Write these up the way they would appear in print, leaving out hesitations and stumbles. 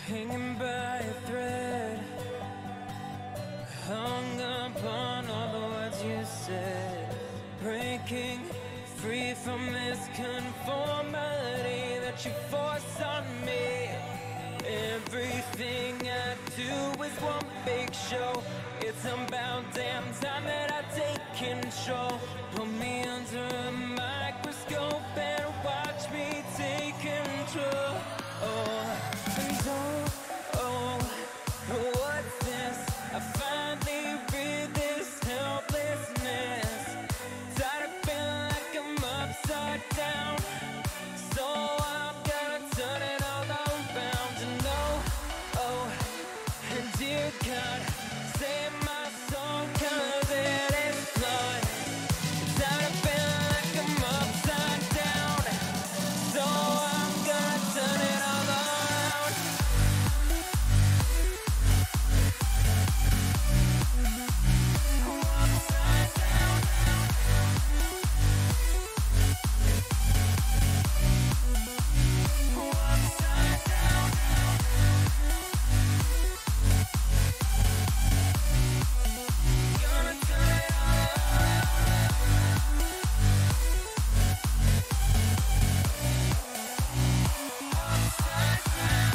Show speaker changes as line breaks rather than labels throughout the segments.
hanging by a thread, hung up on all the words you said, breaking free from this conformity that you force on me. Everything I do is one big show. It's about damn time that I take control. Put me under a microscope and watch me take control. What's this? I finally read this helplessness. Tired of feeling like I'm upside down, so I'm gonna turn it all around. And and dear God, save my soul, 'cause it is flawed. Tired of feeling like I'm upside down, so I'm gonna turn it all around. Upside down. Upside down. Gonna turn it all around. Upside down.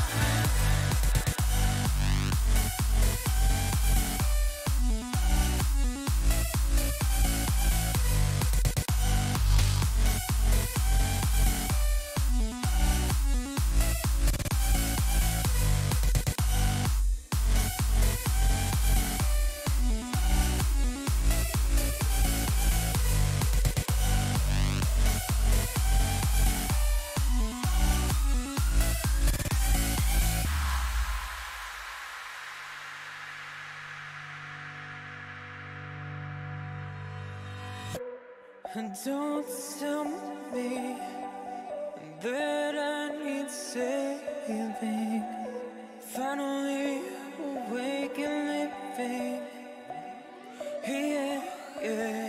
Don't tell me that I need saving. Finally awake and living. Yeah, yeah.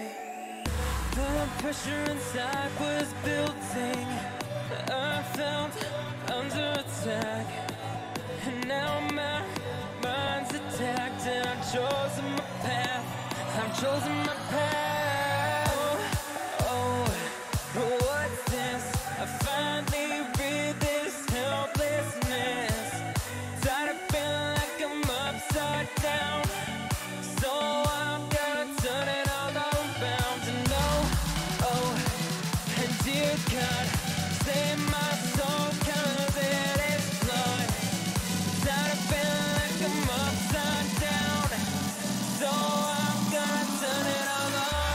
The pressure inside was building. I felt under attack, and now my mind's attacked. And I've chosen my path. I've chosen my path. What's this? I finally read this helplessness. Tired of feeling like I'm upside down, so I'm gonna turn it all around. And and dear God, save my soul, 'cause it is flawed. Tired of feeling like I'm upside down, so I'm gonna turn it all around.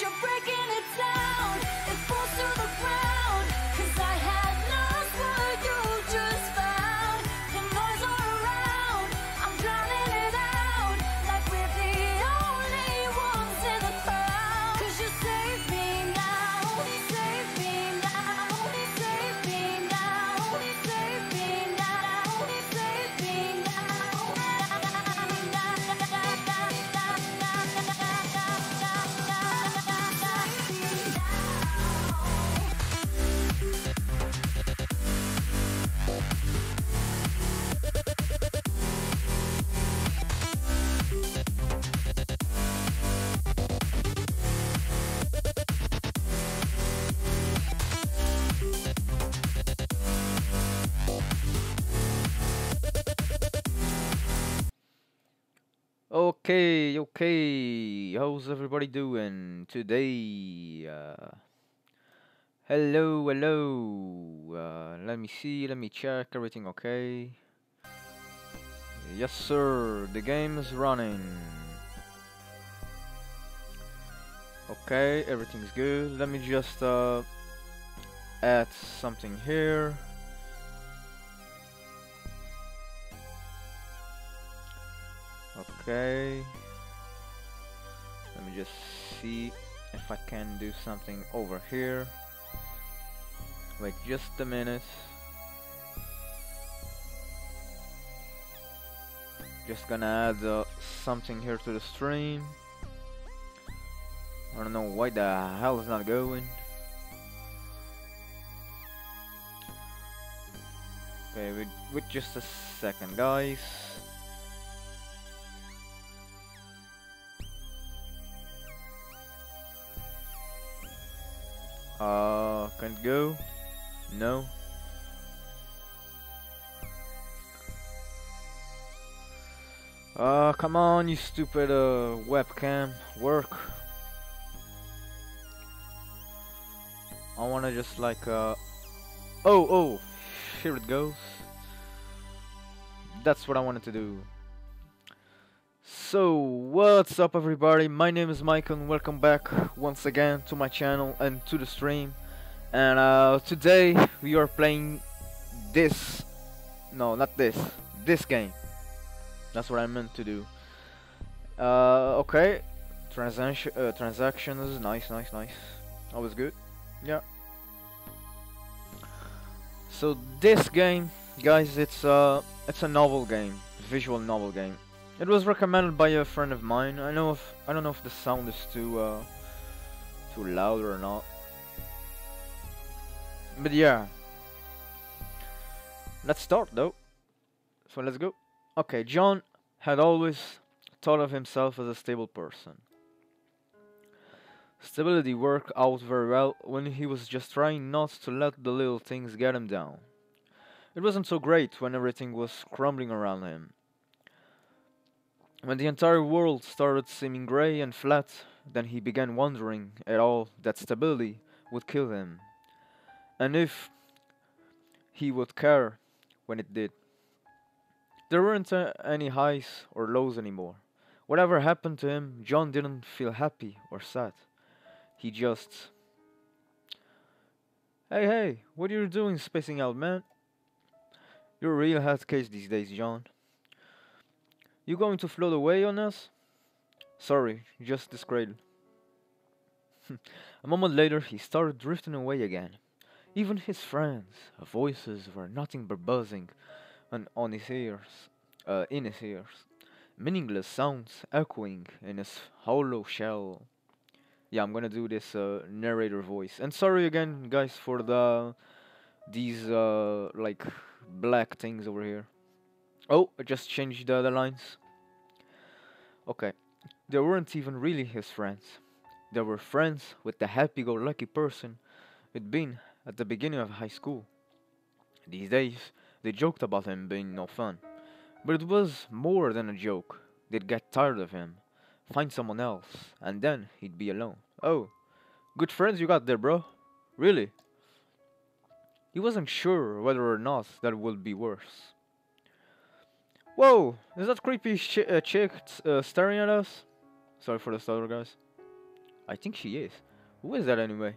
you're breaking it down. It falls to the ground. 'Cause I had lost what you just found. The noise all around, I'm drowning it out. Like we're the only ones in the crowd. 'Cause you save me now. Save me now. Save me now. Save me now. Save me
Okay, how's everybody doing today? Hello. Let me see, let me check, everything okay? Yes, sir, the game is running. Okay, everything's good. Let me just add something here. Okay. Let me just see if I can do something over here. Wait just a minute. Just gonna add something here to the stream. I don't know why the hell it's not going. Okay, wait just a second, guys. Can it go? No. Come on, you stupid webcam, work. I wanna just like oh, here it goes. That's what I wanted to do. So, what's up everybody, my name is Mike and welcome back once again to my channel and to the stream. And today we are playing this, no not this game. That's what I meant to do. Okay, transactions, nice. Always good, yeah. So this game, guys, it's a novel game, visual novel game. It was recommended by a friend of mine. I don't know if the sound is too loud or not. But yeah. Let's start though. So let's go. Okay, John had always thought of himself as a stable person. Stability worked out very well when he was just trying not to let the little things get him down. It wasn't so great when everything was crumbling around him. When the entire world started seeming grey and flat, then he began wondering at all that stability would kill him, and if he would care when it did. There weren't any highs or lows anymore. Whatever happened to him, John didn't feel happy or sad. He just... Hey, what are you doing spacing out, man? You're a real hard case these days, John. You going to float away on us? Sorry, just this cradle. A moment later, he started drifting away again. Even his friends' voices were nothing but buzzing on his ears, in his ears. Meaningless sounds echoing in his hollow shell. Yeah, I'm gonna do this narrator voice. And sorry again, guys, for these like black things over here. Oh, I just changed the other lines. Okay, they weren't even really his friends. They were friends with the happy-go-lucky person he'd been at the beginning of high school. These days, they joked about him being no fun. But it was more than a joke. They'd get tired of him, find someone else, and then he'd be alone. Oh, good friends you got there, bro. Really? He wasn't sure whether or not that would be worse. Whoa, is that creepy chick staring at us? Sorry for the stutter, guys. I think she is. Who is that anyway?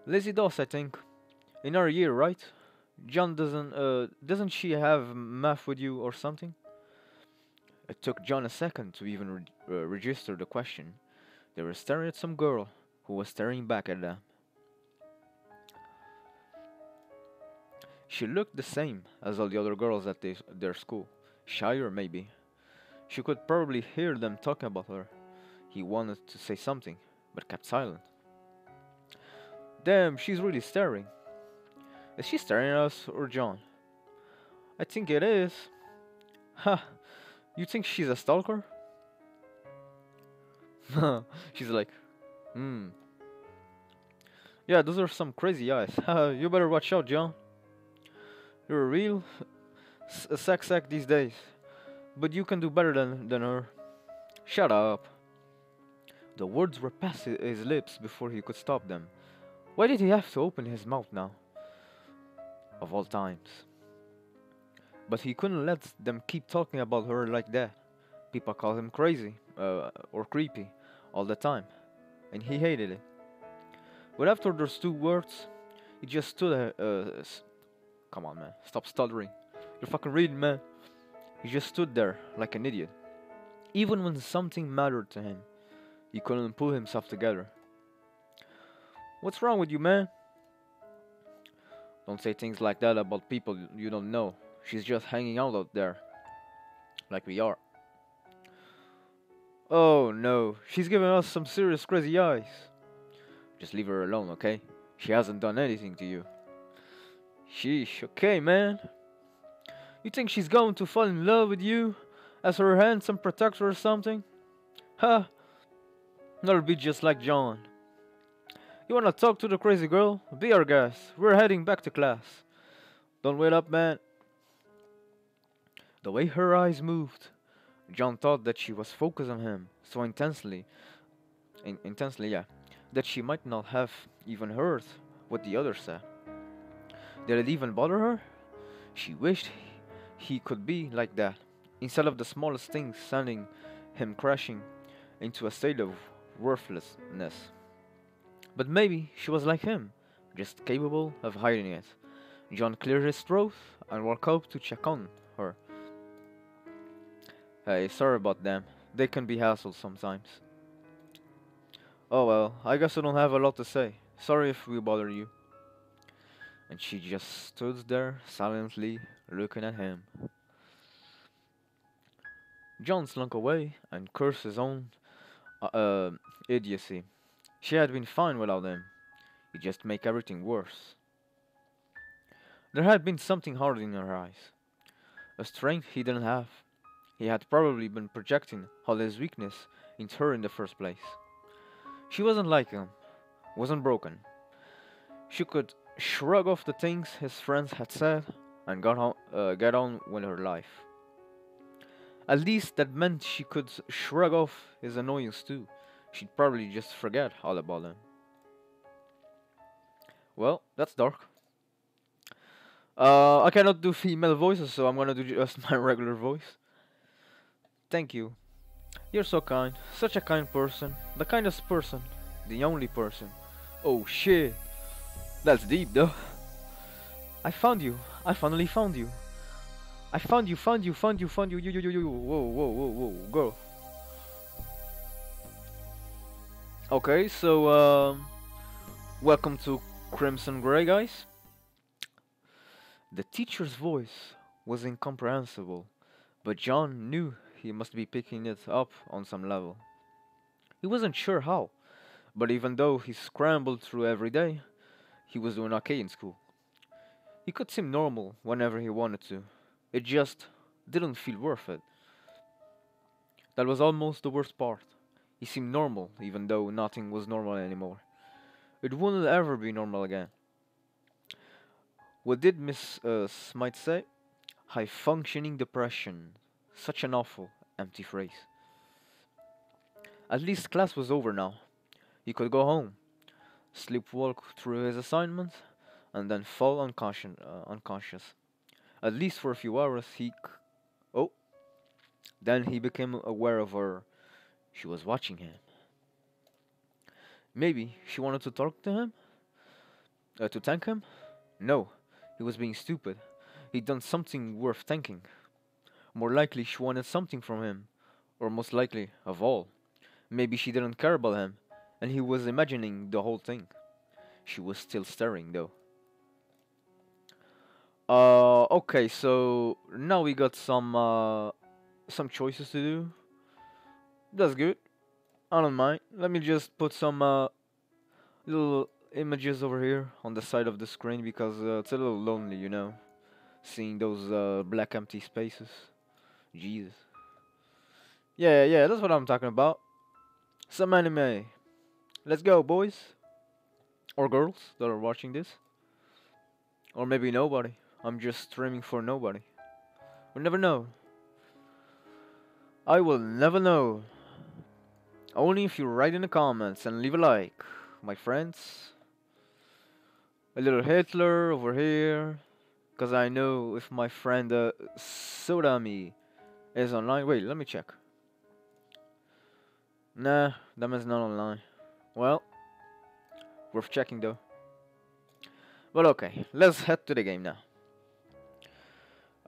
Lizzie Doss, I think. In our year, right? John doesn't she have math with you or something? It took John a second to even register the question. They were staring at some girl who was staring back at them. She looked the same as all the other girls at their school. Shyer, maybe. She could probably hear them talking about her. He wanted to say something, but kept silent. Damn, she's really staring. Is she staring at us or John? I think it is. Ha! You think she's a stalker? She's like, hmm. Yeah, those are some crazy eyes. You better watch out, John. You're a real sex sack these days. But you can do better than her. Shut up. The words were past his lips before he could stop them. Why did he have to open his mouth now? Of all times. But he couldn't let them keep talking about her like that. People called him crazy, or creepy, all the time. And he hated it. But after those two words, he just stood come on, man. Stop stuttering. You're fucking reading, man. He just stood there like an idiot. Even when something mattered to him, he couldn't pull himself together. What's wrong with you, man? Don't say things like that about people you don't know. She's just hanging out there. Like we are. Oh no, she's giving us some serious crazy eyes. Just leave her alone, okay? She hasn't done anything to you. Sheesh, okay, man. You think she's going to fall in love with you as her handsome protector or something? Huh? That'll be just like John. You wanna talk to the crazy girl? Be our guest. We're heading back to class. Don't wait up, man. The way her eyes moved, John thought that she was focused on him so intensely, yeah, that she might not have even heard what the other said. Did it even bother her? She wished he could be like that, instead of the smallest things sending him crashing into a state of worthlessness. But maybe she was like him, just capable of hiding it. John cleared his throat and walked up to check on her. Hey, sorry about them. They can be hassles sometimes. Oh well, I guess I don't have a lot to say. Sorry if we bother you. And she just stood there silently looking at him. John slunk away and cursed his own idiocy. She had been fine without him. He'd just make everything worse. There had been something hard in her eyes. A strength he didn't have. He had probably been projecting all his weakness into her in the first place. She wasn't like him. Wasn't broken. She could shrug off the things his friends had said and get on with her life. At least that meant she could shrug off his annoyance too. She'd probably just forget all about him. Well, that's dark. I cannot do female voices, so I'm gonna do just my regular voice. Thank you. You're so kind. Such a kind person. The kindest person. The only person. Oh shit. That's deep though. I found you. I finally found you. I found you, found you. Whoa, girl. Okay, so, welcome to Crimson Grey, guys. The teacher's voice was incomprehensible, but John knew he must be picking it up on some level. He wasn't sure how, but even though he scrambled through every day, he was doing okay in school. He could seem normal whenever he wanted to. It just didn't feel worth it. That was almost the worst part. He seemed normal, even though nothing was normal anymore. It wouldn't ever be normal again. What did Miss Smythe say? High-functioning depression. Such an awful, empty phrase. At least class was over now. He could go home, sleepwalk through his assignments, and then fall unconscious. At least for a few hours Oh. Then he became aware of her. She was watching him. Maybe she wanted to talk to him? To thank him? No, he was being stupid. He'd done something worth thanking. More likely she wanted something from him. Or most likely, of all. Maybe she didn't care about him, and he was imagining the whole thing. She was still staring, though. Okay, so now we got some choices to do. That's good. I don't mind. Let me just put some little images over here on the side of the screen because it's a little lonely, you know, seeing those black empty spaces. Jesus. Yeah, yeah, that's what I'm talking about. Some anime. Let's go, boys or girls that are watching this, or maybe nobody. I'm just streaming for nobody. We'll never know. I will never know. Only if you write in the comments and leave a like, my friends. A little Hitler over here. Because I know if my friend Sodami is online. Wait, let me check. Nah, that man's not online. Well, worth checking though. But okay, let's head to the game now.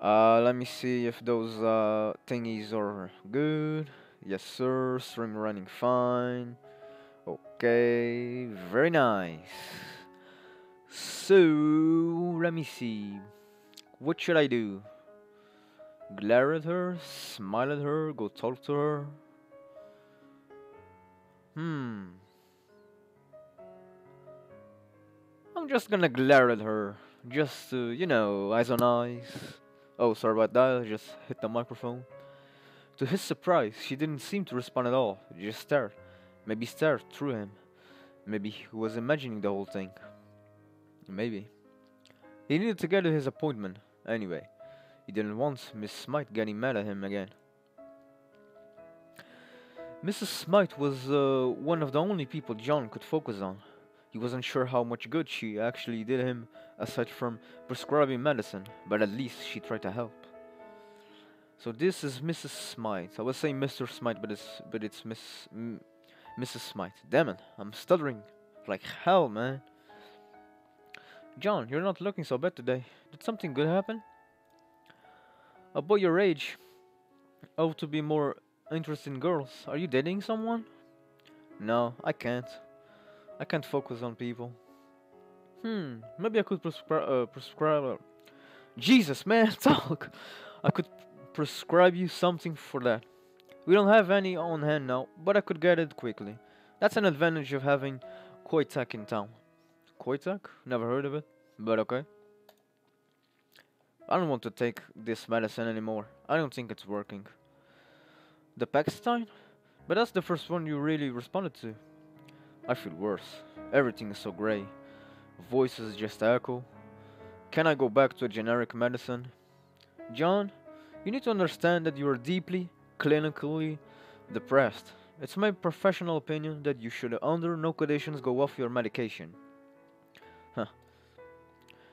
Let me see if those thingies are good. Yes, sir. Stream running fine. Okay, very nice. So, let me see. What should I do? Glare at her? Smile at her? Go talk to her? I'm just gonna glare at her. Just to, you know, eyes on eyes. Oh, sorry about that. I just hit the microphone. To his surprise, she didn't seem to respond at all. Just stared. Maybe stared through him. Maybe he was imagining the whole thing. Maybe. He needed to get to his appointment. Anyway, he didn't want Miss Smythe getting mad at him again. Mrs. Smythe was one of the only people John could focus on. He wasn't sure how much good she actually did him aside from prescribing medicine, but at least she tried to help. So this is Mrs. Smythe. I was saying Mr. Smythe, but it's Mrs. Smythe. Damn it, I'm stuttering like hell, man. John, you're not looking so bad today. Did something good happen? A boy your age ought to be more interested in girls. Are you dating someone? No, I can't. I can't focus on people. Maybe I could prescribe. Jesus, man, talk. I could prescribe you something for that. We don't have any on hand now, but I could get it quickly. That's an advantage of having Koitak in town. Koitak? Never heard of it, but okay. I don't want to take this medicine anymore. I don't think it's working. The Pakistan? But that's the first one you really responded to. I feel worse. Everything is so grey. Voices just echo. Can I go back to a generic medicine? John, you need to understand that you are deeply, clinically depressed. It's my professional opinion that you should under no conditions go off your medication. Huh.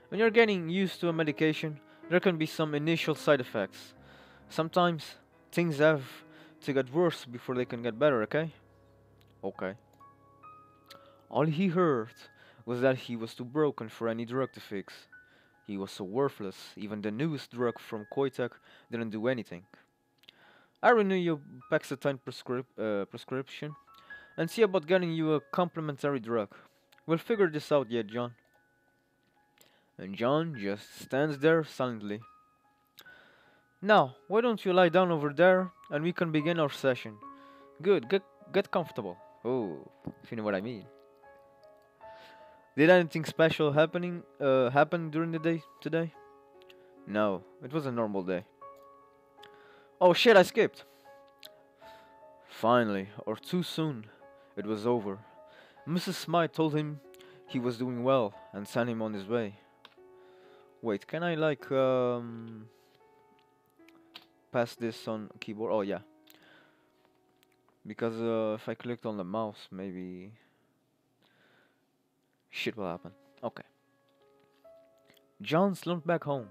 When you're getting used to a medication, there can be some initial side effects. Sometimes things have to get worse before they can get better, okay? Okay. All he heard was that he was too broken for any drug to fix. He was so worthless, even the newest drug from Koitak didn't do anything. I renew your Paxatine prescription and see about getting you a complementary drug. We'll figure this out yet, John. And John just stands there silently. Now, why don't you lie down over there and we can begin our session? Good, get comfortable. Oh, if you know what I mean. Did anything special happen during the day today? No, it was a normal day. Oh shit, I skipped. Finally, or too soon, it was over. Mrs. Smythe told him he was doing well and sent him on his way. Wait, can I pass this on keyboard? Oh yeah. Because if I clicked on the mouse, maybe shit will happen. Okay. John slumped back home.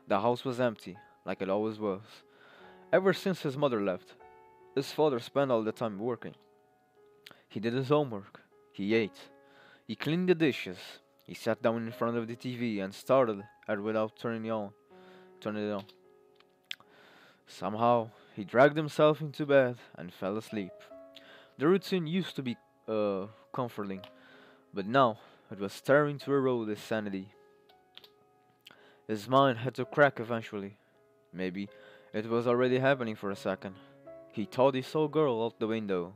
The house was empty, like it always was. Ever since his mother left, his father spent all the time working. He did his homework. He ate. He cleaned the dishes. He sat down in front of the TV and started it without turning it on. Somehow, he dragged himself into bed and fell asleep. The routine used to be comforting, but now it was starting to erode his sanity. His mind had to crack eventually. Maybe it was already happening for a second. He thought he saw a girl out the window.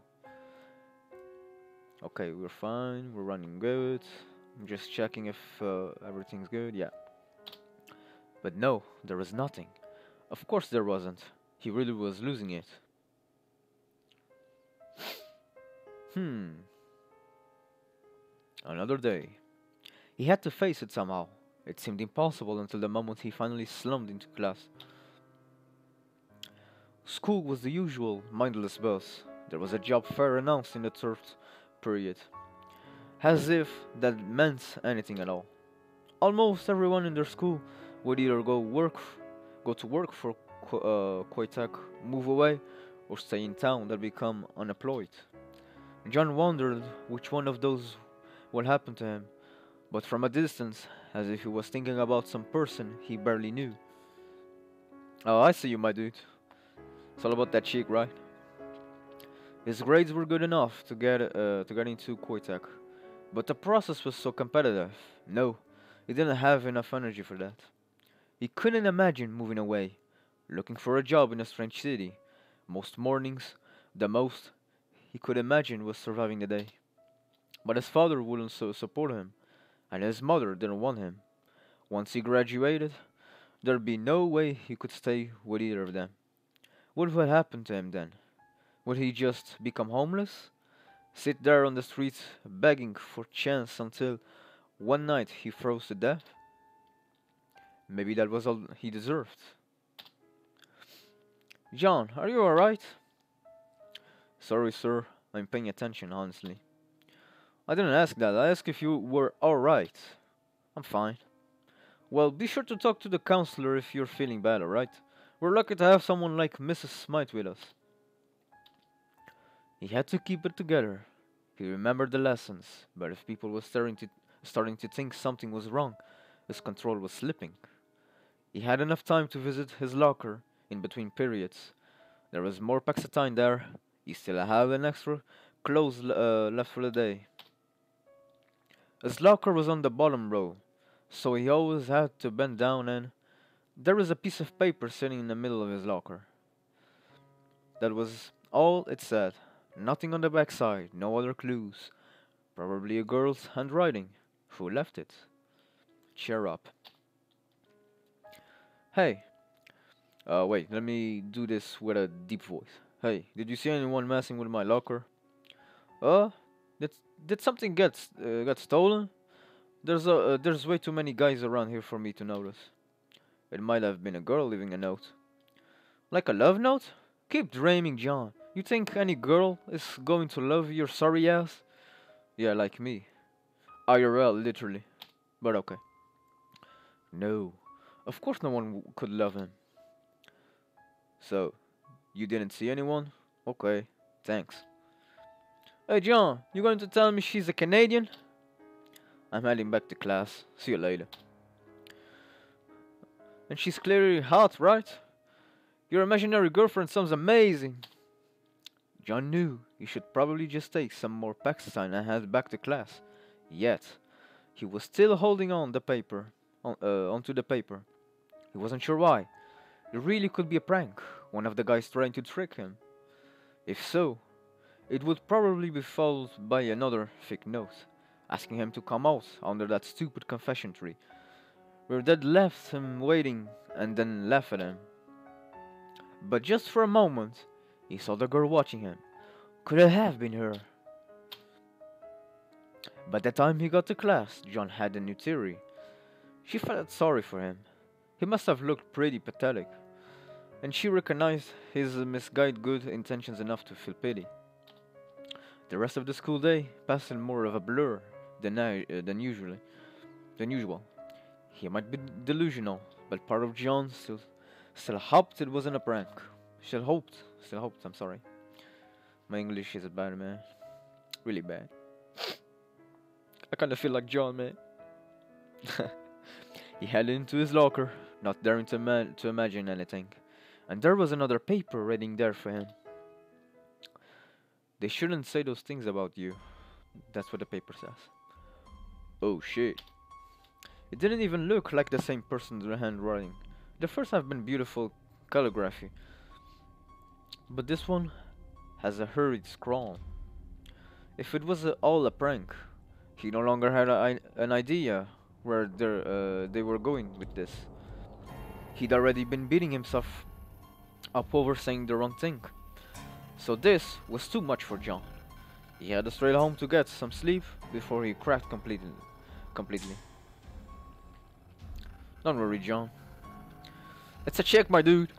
Okay, we're fine, we're running good. I'm just checking if everything's good, yeah. But no, there was nothing. Of course there wasn't. He really was losing it. Hmm. Another day. He had to face it somehow. It seemed impossible until the moment he finally slumped into class. School was the usual mindless buzz. There was a job fair announced in the third period. As if that meant anything at all. Almost everyone in their school would either go to work for Quaytech, move away, or stay in town and become unemployed. John wondered which one of those would happen to him, but from a distance, as if he was thinking about some person he barely knew. Oh, I see you, my dude. It's all about that chick, right? His grades were good enough to get into Quaytech, but the process was so competitive. No, he didn't have enough energy for that. He couldn't imagine moving away, looking for a job in a strange city. Most mornings, the most he could imagine was surviving the day. But his father wouldn't support him, and his mother didn't want him. Once he graduated, there'd be no way he could stay with either of them. What would happen to him then? Would he just become homeless? Sit there on the street begging for chance until one night he froze to death? Maybe that was all he deserved. John, are you alright? Sorry, sir. I'm paying attention, honestly. I didn't ask that. I asked if you were alright. I'm fine. Well, be sure to talk to the counselor if you're feeling bad, alright? We're lucky to have someone like Mrs. Smythe with us. He had to keep it together. He remembered the lessons, but if people were starting to think something was wrong, his control was slipping. He had enough time to visit his locker in between periods. There was more Paxatine there. He still had an extra clothes left for the day. His locker was on the bottom row, so he always had to bend down and there was a piece of paper sitting in the middle of his locker. That was all it said. Nothing on the backside, no other clues. Probably a girl's handwriting. Who left it? Cheer up. Hey. Wait, let me do this with a deep voice. Hey, did you see anyone messing with my locker? Uh, did, did something get stolen? There's way too many guys around here for me to notice. It might have been a girl leaving a note. Like a love note? Keep dreaming, John. You think any girl is going to love your sorry ass? Yeah, like me. IRL, literally. But okay. No. Of course no one could love him. So, you didn't see anyone? Okay, thanks. Hey John, you going to tell me she's a Canadian? I'm heading back to class. See you later. And she's clearly hot, right? Your imaginary girlfriend sounds amazing. John knew he should probably just take some more Paxatine and head back to class. Yet, he was still holding on the paper, onto the paper. He wasn't sure why. It really could be a prank, one of the guys trying to trick him. If so, it would probably be followed by another fake note, asking him to come out under that stupid confession tree, where they'd left him waiting and then laugh at him. But just for a moment, he saw the girl watching him. Could it have been her? By the time he got to class, John had a new theory. She felt sorry for him. He must have looked pretty pathetic, and she recognized his misguided good intentions enough to feel pity. The rest of the school day passed in more of a blur than usual. He might be delusional, but part of John still hoped it wasn't a prank. Still hoped, I'm sorry. My English is bad, man. Really bad. I kinda feel like John, man. He headed into his locker, not daring to imagine anything. And there was another paper waiting there for him. They shouldn't say those things about you. That's what the paper says. Oh shit. It didn't even look like the same person's handwriting. The first have been beautiful calligraphy, but this one has a hurried scrawl. If it was all a prank, he no longer had an idea where they were going with this. He'd already been beating himself up over saying the wrong thing. So this was too much for John. He had to straight home to get some sleep before he cracked completely. Don't worry, John. It's a check, my dude.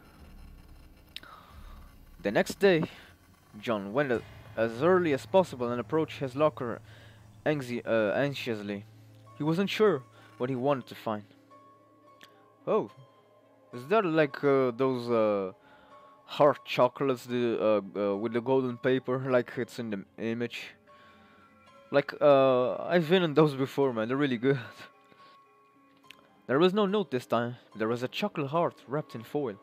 The next day, John went as early as possible and approached his locker anxiously. He wasn't sure what he wanted to find. Oh, is that like those hard chocolates with the golden paper, like it's in the image? Like, I've been in those before, man. They're really good. There was no note this time. There was a chocolate heart wrapped in foil,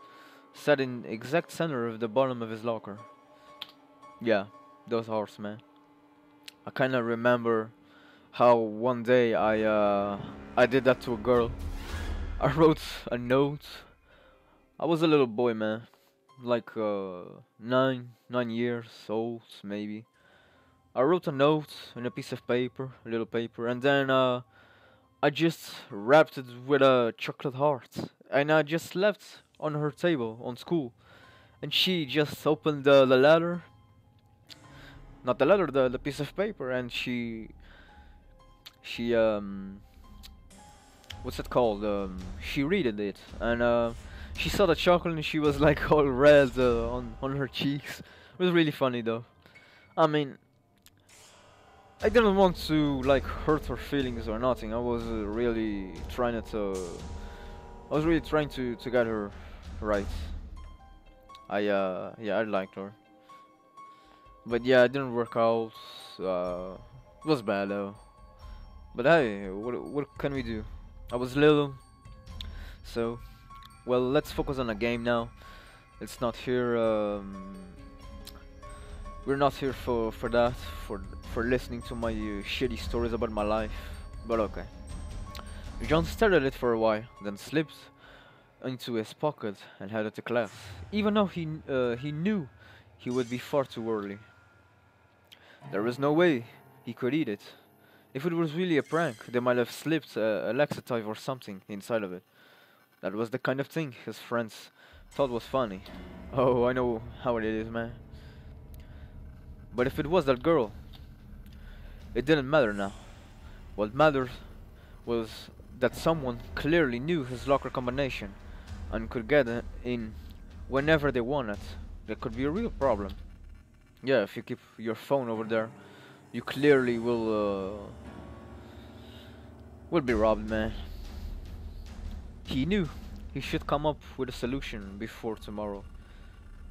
set in exact center of the bottom of his locker. Yeah, those hearts, man. I kinda remember how one day I did that to a girl. I wrote a note. I was a little boy, man, like 9 years old maybe. I wrote a note on a piece of paper, a little paper, and then I just wrapped it with a chocolate heart, and I just left on her table on school, and she just opened the letter, not the letter, the piece of paper, and she what's it called? She read it, and she saw the chocolate, and she was like all red on her cheeks. It was really funny though. I mean, I didn't want to like hurt her feelings or nothing. I was really trying to get her right. Yeah, I liked her, but yeah, it didn't work out. It was bad though. But hey, what can we do? I was little, so well. Let's focus on the game now. It's not here. We're not here for that, for listening to my shitty stories about my life. But okay. John stared at it for a while, then slipped into his pocket and headed to class, even though he knew he would be far too early. There was no way he could eat it. If it was really a prank, they might have slipped a laxative or something inside of it. That was the kind of thing his friends thought was funny. Oh, I know how it is, man. But if it was that girl, it didn't matter now. What mattered was that someone clearly knew his locker combination and could get in whenever they wanted. That could be a real problem. Yeah, if you keep your phone over there, you clearly will be robbed, man. He knew he should come up with a solution before tomorrow.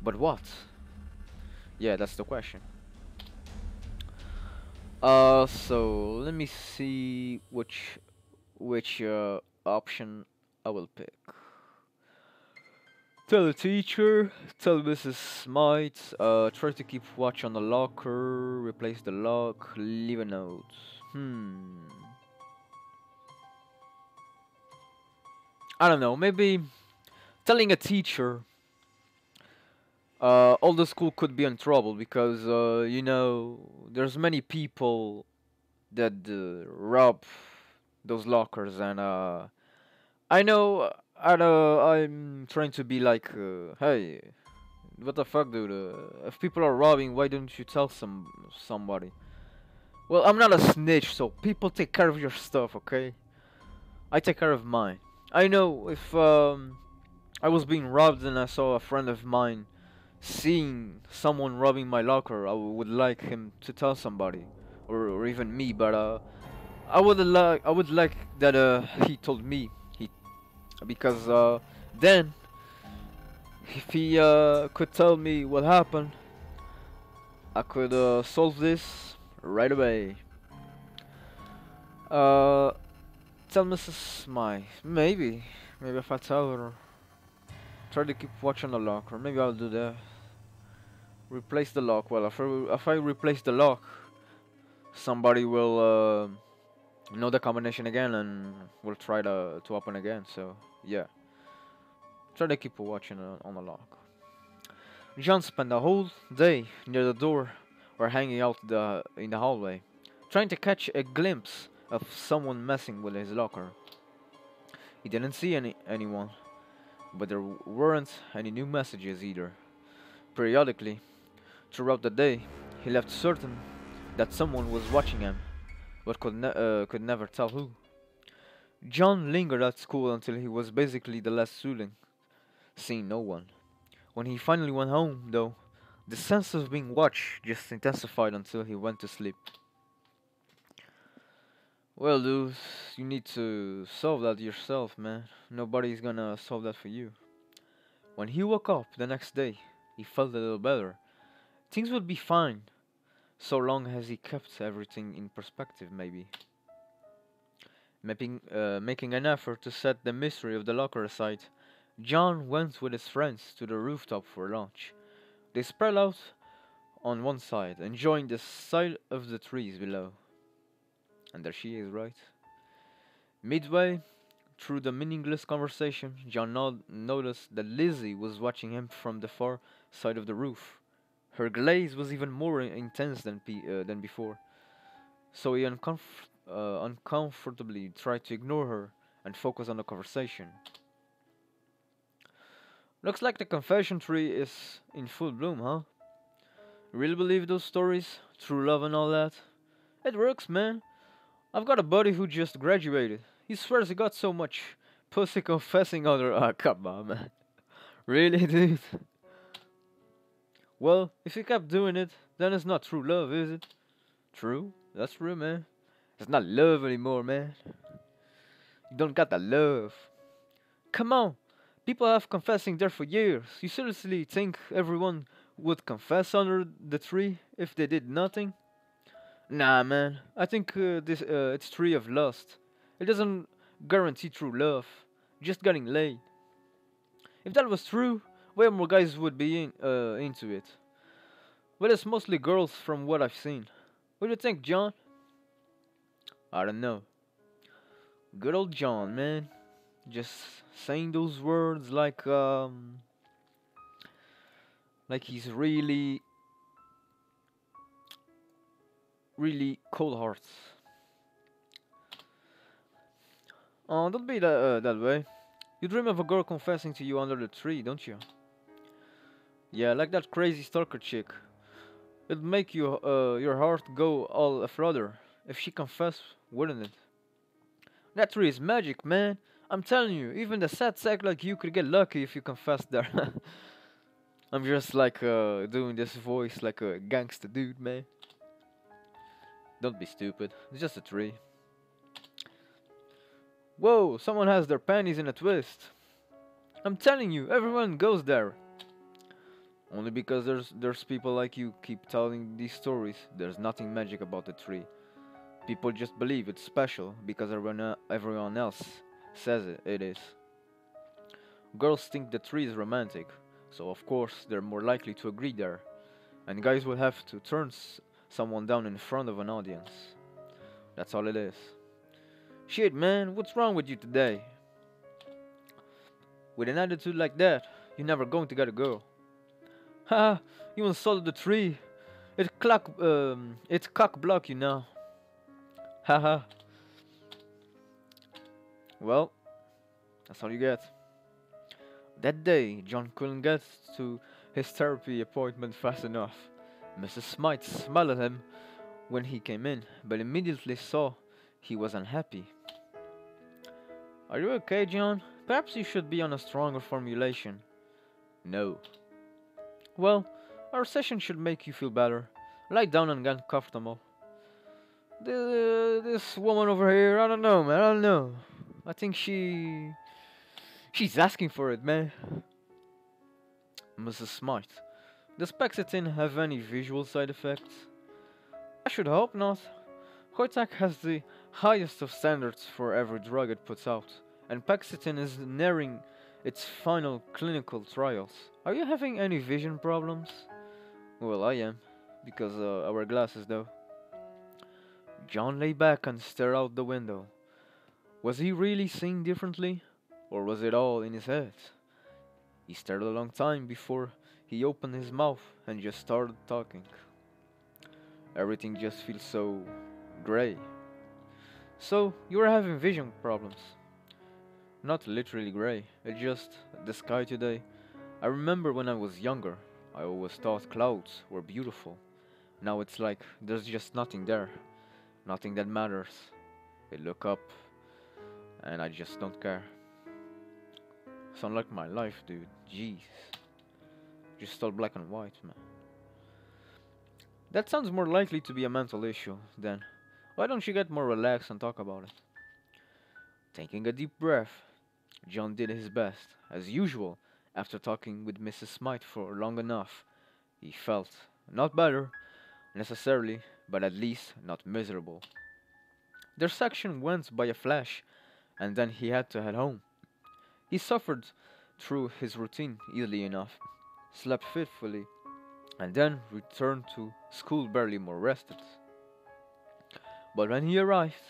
But what? Yeah, that's the question. So let me see which option I will pick. Tell the teacher, tell Mrs. Smite, try to keep watch on the locker, replace the lock, leave a note. I don't know, maybe telling a teacher all the school could be in trouble because, you know, there's many people that rob those lockers, and I know I'm trying to be like, hey, what the fuck, dude? If people are robbing, why don't you tell somebody? Well, I'm not a snitch, so people take care of your stuff, okay? I take care of mine. I know if I was being robbed and I saw a friend of mine seeing someone robbing my locker, I would like him to tell somebody, or even me. But I would like that he told me, because then if he could tell me what happened, I could solve this right away. Uh, tell Mrs. Smythe. Maybe. Maybe if I tell her, try to keep watch on the lock, or maybe I'll do that. Replace the lock. Well, if I replace the lock, somebody will know the combination again and will try to open again. So yeah, try to keep watching on the lock. John spent the whole day near the door or hanging out in the hallway, trying to catch a glimpse of someone messing with his locker. He didn't see anyone, but there weren't any new messages either. Periodically, throughout the day, he left certain that someone was watching him, but could never tell who. John lingered at school until he was basically the last student, seeing no one. When he finally went home, though, the sense of being watched just intensified until he went to sleep. Well, dude, you need to solve that yourself, man. Nobody's gonna solve that for you. When he woke up the next day, he felt a little better. Things would be fine, so long as he kept everything in perspective, maybe. Making an effort to set the mystery of the locker aside, John went with his friends to the rooftop for lunch. They spread out on one side, enjoying the sight of the trees below. And there she is, right? Midway through the meaningless conversation, John noticed that Lizzie was watching him from the far side of the roof. Her gaze was even more intense than before, so he uncomfortably tried to ignore her and focus on the conversation. Looks like the confession tree is in full bloom, huh? Really believe those stories? True love and all that? It works, man. I've got a buddy who just graduated. He swears he got so much pussy confessing other. Ah, come on, man. Really, dude? Well, if he kept doing it, then it's not true love, is it? True? That's true, man. It's not love anymore, man. You don't got the love. Come on. People have confessing there for years. You seriously think everyone would confess under the tree if they did nothing? Nah, man. I think this it's tree of lust. It doesn't guarantee true love. Just getting laid. If that was true, way more guys would be into it. But it's mostly girls from what I've seen. What do you think, John? I don't know. Good old John, man. Just saying those words like he's really cold hearts. Oh, don't be that way. You dream of a girl confessing to you under the tree, don't you? Yeah, like that crazy stalker chick. It'd make your heart go all aflutter if she confessed, wouldn't it? That tree is magic, man. I'm telling you, even the sad sack like you could get lucky if you confessed there. I'm just like doing this voice like a gangster dude, man. Don't be stupid. It's just a tree. Whoa, someone has their panties in a twist. I'm telling you, everyone goes there. Only because there's people like you keep telling these stories. There's nothing magic about the tree. People just believe it's special because everyone else says it is. Girls think the tree is romantic, so of course they're more likely to agree there. And guys will have to turn someone down in front of an audience. That's all it is. Shit, man, what's wrong with you today? With an attitude like that, you're never going to get a girl. Ha! You insulted the tree. It's cock block you now. Haha. Well, that's all you get. That day, John couldn't get to his therapy appointment fast enough. Mrs. Smythe smiled at him when he came in, but immediately saw he was unhappy. Are you okay, John? Perhaps you should be on a stronger formulation. No. Well, our session should make you feel better. Lie down and get comfortable. This woman over here, I don't know, man. I don't know. I think she's asking for it, man. Mrs. Smythe, does Paxetin have any visual side effects? I should hope not. Hoytak has the highest of standards for every drug it puts out, and Paxton is nearing its final clinical trials. Are you having any vision problems? Well, I am, because our glasses, though. John lay back and stared out the window. Was he really seeing differently, or was it all in his head? He stared a long time before he opened his mouth and just started talking. Everything just feels so grey. So, you are having vision problems. Not literally grey, it's just the sky today. I remember when I was younger, I always thought clouds were beautiful. Now it's like there's just nothing there, nothing that matters. I look up and I just don't care. Sound like my life, dude. Jeez. Just all black and white, man. That sounds more likely to be a mental issue, then. Why don't you get more relaxed and talk about it? Taking a deep breath, John did his best. As usual, after talking with Mrs. Smythe for long enough, he felt not better, necessarily, but at least not miserable. Their section went by a flash, and then he had to head home. He suffered through his routine easily enough, slept fitfully, and then returned to school barely more rested. But when he arrived,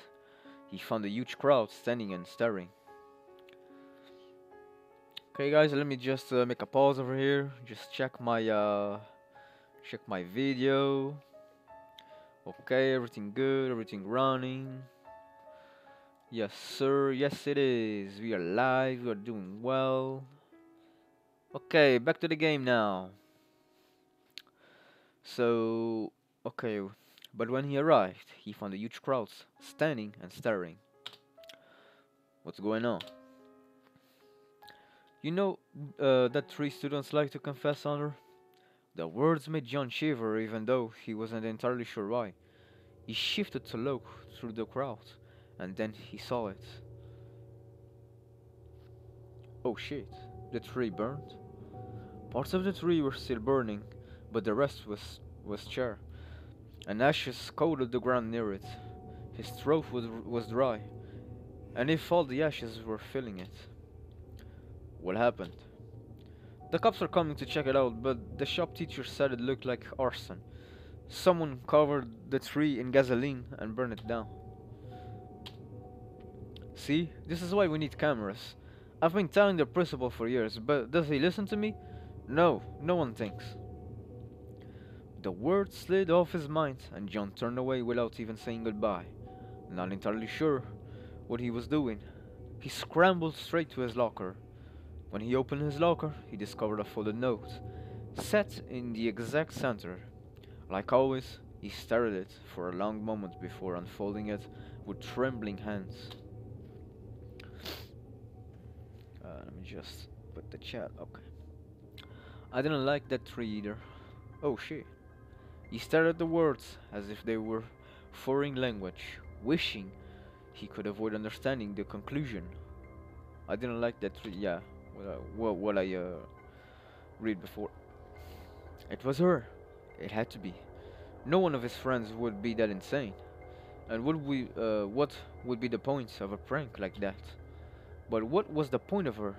he found a huge crowd standing and staring. Okay, guys, let me just make a pause over here. Just check my video. Okay, everything good, everything running. Yes, sir. Yes, it is. We are live. We are doing well. Okay, back to the game now. So, okay, but when he arrived, he found a huge crowd standing and staring. What's going on? You know that 3 students like to confess honor? The words made John shiver even though he wasn't entirely sure why. He shifted to look through the crowd, and then he saw it. Oh shit, the tree burned? Parts of the tree were still burning, but the rest was charred, and ashes coated the ground near it. His throat was dry, and if all the ashes were filling it. What happened? The cops are coming to check it out, but the shop teacher said it looked like arson. Someone covered the tree in gasoline and burned it down. See, this is why we need cameras. I've been telling the principal for years, but does he listen to me? No, no one thinks. The words slid off his mind, and John turned away without even saying goodbye. Not entirely sure what he was doing. He scrambled straight to his locker. When he opened his locker, he discovered a folded note, set in the exact center. Like always, he stared at it for a long moment before unfolding it with trembling hands. Let me just put the chat. Okay. I didn't like that tree either. Oh shit. He stared at the words as if they were foreign language, wishing he could avoid understanding the conclusion. I didn't like that tree. Yeah, what I read before. It was her. It had to be. No one of his friends would be that insane. And what would be the point of a prank like that? But what was the point of her?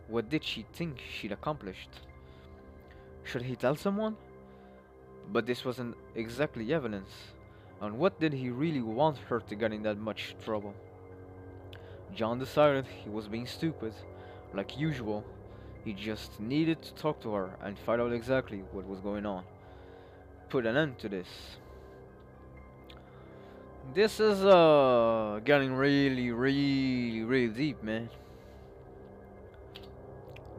What did she think she'd accomplished? Should he tell someone? But this wasn't exactly evidence. And what did he really want her to get in that much trouble? John decided he was being stupid. Like usual, he just needed to talk to her and find out exactly what was going on. Put an end to this. This is getting really deep, man.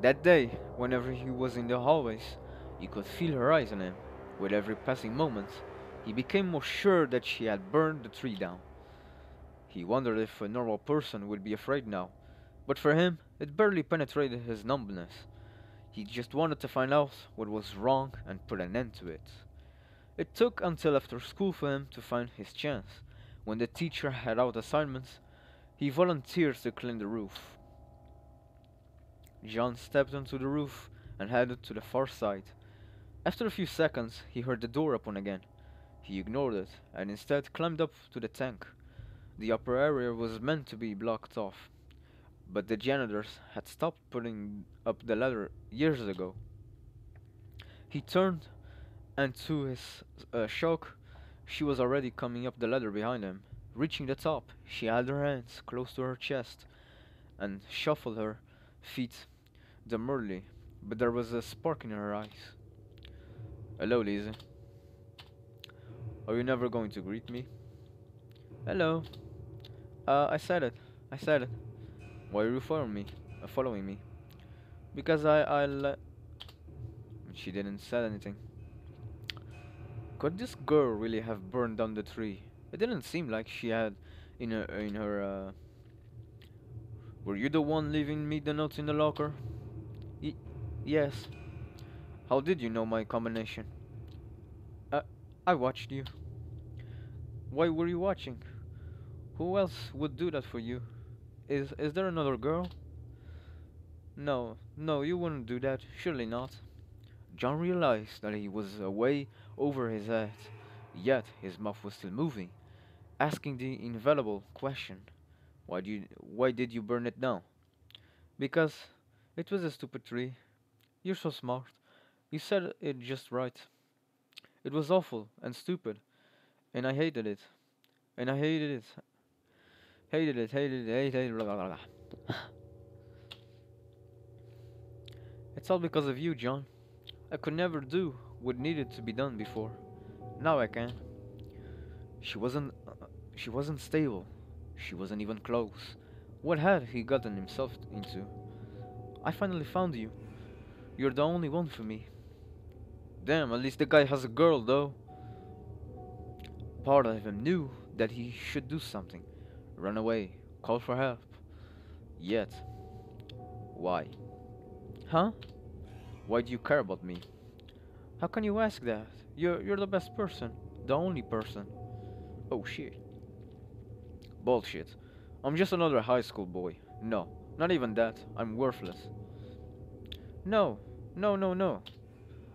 That day, whenever he was in the hallways, you could feel her eyes on him. With every passing moment, he became more sure that she had burned the tree down. He wondered if a normal person would be afraid now, but for him, it barely penetrated his numbness. He just wanted to find out what was wrong and put an end to it. It took until after school for him to find his chance. When the teacher had out assignments, he volunteered to clean the roof. John stepped onto the roof and headed to the far side. After a few seconds, he heard the door open again. He ignored it and instead climbed up to the tank. The upper area was meant to be blocked off, but the janitors had stopped putting up the ladder years ago. He turned, and to his shock, she was already coming up the ladder behind him. Reaching the top, she held her hands close to her chest and shuffled her feet demurely, but there was a spark in her eyes. Hello, Lizzie. Are you never going to greet me? Hello. I said it. I said it. Why are you following me? Following me? Because She didn't say anything. Could this girl really have burned down the tree? It didn't seem like she had in her. Were you the one leaving me the notes in the locker? Y yes. How did you know my combination? Uh, I watched you. Why were you watching? Who else would do that for you? Is there another girl? No, no, you wouldn't do that. Surely not. John realized that he was way over his head, yet his mouth was still moving, asking the invaluable question. Why did you burn it down? Because it was a stupid tree. You're so smart. You said it just right. It was awful and stupid, and I hated it. And I hated it. Hated it, blah, blah, blah. It's all because of you, John. I could never do what needed to be done before. Now I can. She wasn't. She wasn't stable. She wasn't even close. What had he gotten himself into? I finally found you. You're the only one for me. Damn, at least the guy has a girl, though. Part of him knew that he should do something. Run away. Call for help. Yet. Why? Huh? Why do you care about me? How can you ask that? You're the best person. The only person. Oh shit. Bullshit. I'm just another high school boy. No, not even that. I'm worthless. No, no, no, no.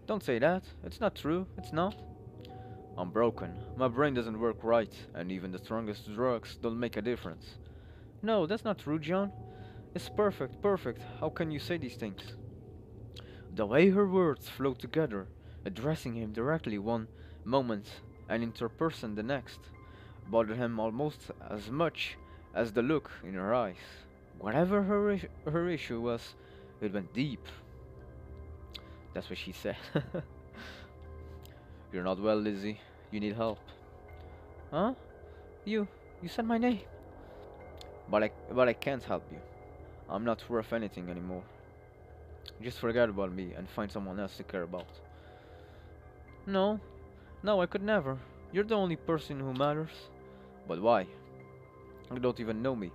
Don't say that. It's not true. It's not. I'm broken. My brain doesn't work right, and even the strongest drugs don't make a difference. No, that's not true, John. It's perfect, perfect. How can you say these things? The way her words flowed together, addressing him directly one moment and interperson the next, bothered him almost as much as the look in her eyes. Whatever her issue was, it went deep. That's what she said. You're not well, Lizzie. You need help. Huh? You said my name. But I can't help you. I'm not worth anything anymore. Just forget about me and find someone else to care about. No, no, I could never. You're the only person who matters. But why? You don't even know me.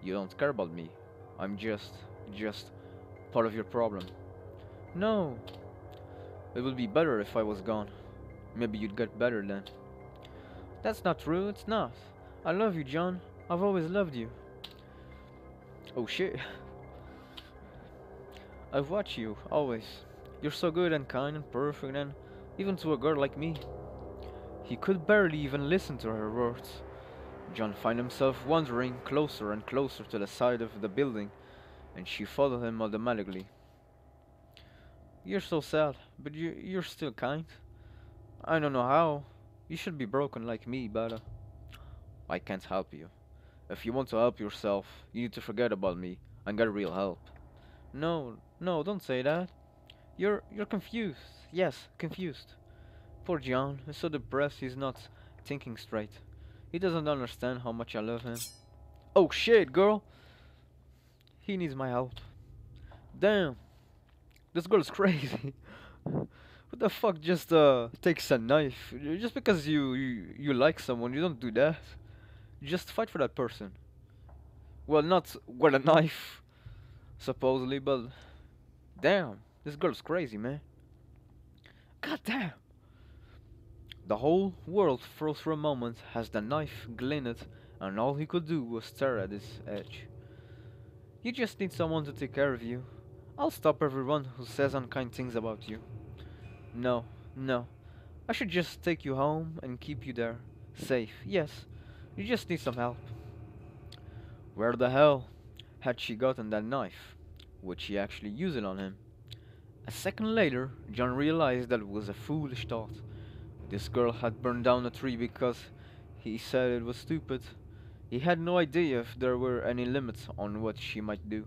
You don't care about me. I'm just part of your problem. No. It would be better if I was gone. Maybe you'd get better then. That's not true, it's not. I love you, John. I've always loved you. Oh shit. I've watched you, always. You're so good and kind and perfect, and even to a girl like me. He could barely even listen to her words. John found himself wandering closer and closer to the side of the building, and she followed him automatically. You're so sad, but you're still kind. I don't know how. You should be broken like me, but I can't help you. If you want to help yourself, you need to forget about me and get real help. No, no, don't say that. You're confused. Yes, confused. Poor John is so depressed he's not thinking straight. He doesn't understand how much I love him. Oh shit, girl! He needs my help. Damn! This girl's crazy. What the fuck just takes a knife? Just because you like someone, you don't do that. You just fight for that person. Well, not with a knife, supposedly, but damn, this girl's crazy, man. God damn. The whole world froze for a moment as the knife glinted, and all he could do was stare at its edge. You just need someone to take care of you. I'll stop everyone who says unkind things about you. No, no. I should just take you home and keep you there. Safe, yes. You just need some help. Where the hell had she gotten that knife? Would she actually use it on him? A second later, John realized that it was a foolish thought. This girl had burned down a tree because he said it was stupid. He had no idea if there were any limits on what she might do.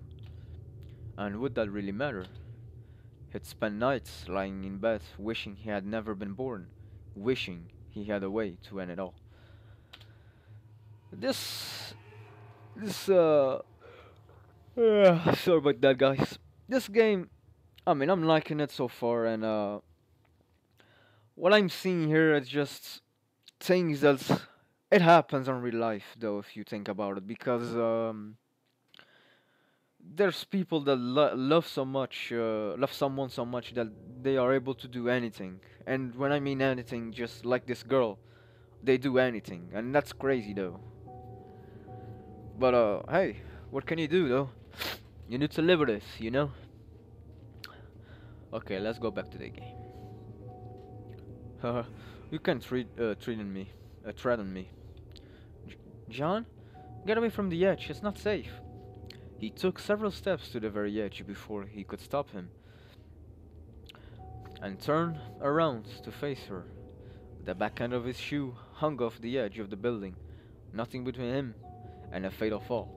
And would that really matter? He'd spend nights lying in bed wishing he had never been born, wishing he had a way to end it all. This this sorry about that, guys. This game, I mean, I'm liking it so far, and what I'm seeing here is just things that it happens in real life, though, if you think about it, because there's people that love so much, love someone so much that they are able to do anything, and when I mean anything, just like this girl, they do anything, and that's crazy, though. But hey, what can you do, though? You need to live with this, you know. Okay, let's go back to the game. You can't threaten me. John, get away from the edge. It's not safe. He took several steps to the very edge before he could stop him, and turned around to face her. The back end of his shoe hung off the edge of the building, nothing between him and a fatal fall.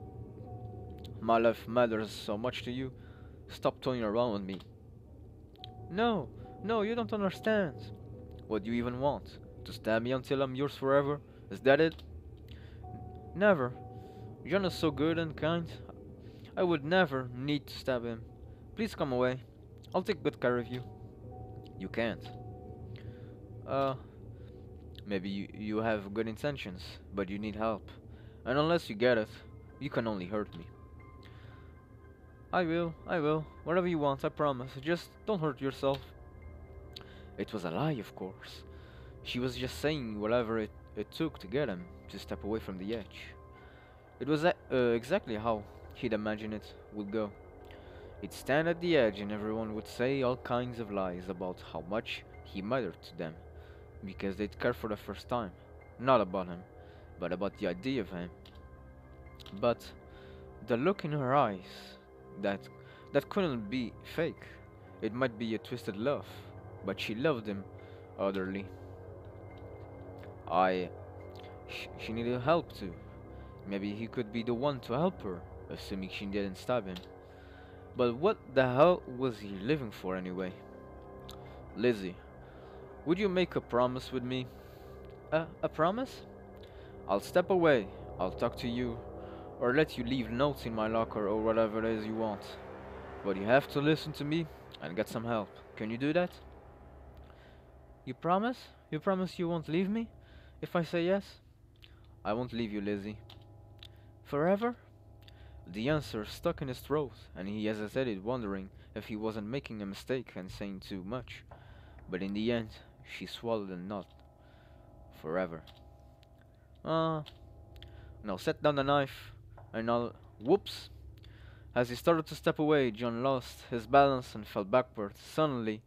My life matters so much to you. Stop toying around with me. No, no, you don't understand. What do you even want? To stab me until I'm yours forever? Is that it? Never. John is so good and kind. I would never need to stab him. Please come away. I'll take good care of you. You can't. Uh, maybe you have good intentions, but you need help. And unless you get it, you can only hurt me. I will. Whatever you want, I promise. Just don't hurt yourself. It was a lie, of course. She was just saying whatever it took to get him to step away from the edge. It was exactly how he'd imagined it would go. He'd stand at the edge and everyone would say all kinds of lies about how much he mattered to them, because they'd care for the first time. Not about him, but about the idea of him. But the look in her eyes, that couldn't be fake. It might be a twisted love, but she loved him utterly. She needed help too. Maybe he could be the one to help her, assuming she didn't stab him. But what the hell was he living for anyway? Lizzie, would you make a promise with me? A promise? I'll step away, I'll talk to you, or let you leave notes in my locker or whatever it is you want. But you have to listen to me and get some help. Can you do that? You promise? You promise you won't leave me? If I say yes? I won't leave you, Lizzie. Forever? The answer stuck in his throat, and he hesitated, wondering if he wasn't making a mistake and saying too much. But in the end, she swallowed a nod. Forever. Now set down the knife, and I'll... Whoops! As he started to step away, John lost his balance and fell backward. Suddenly,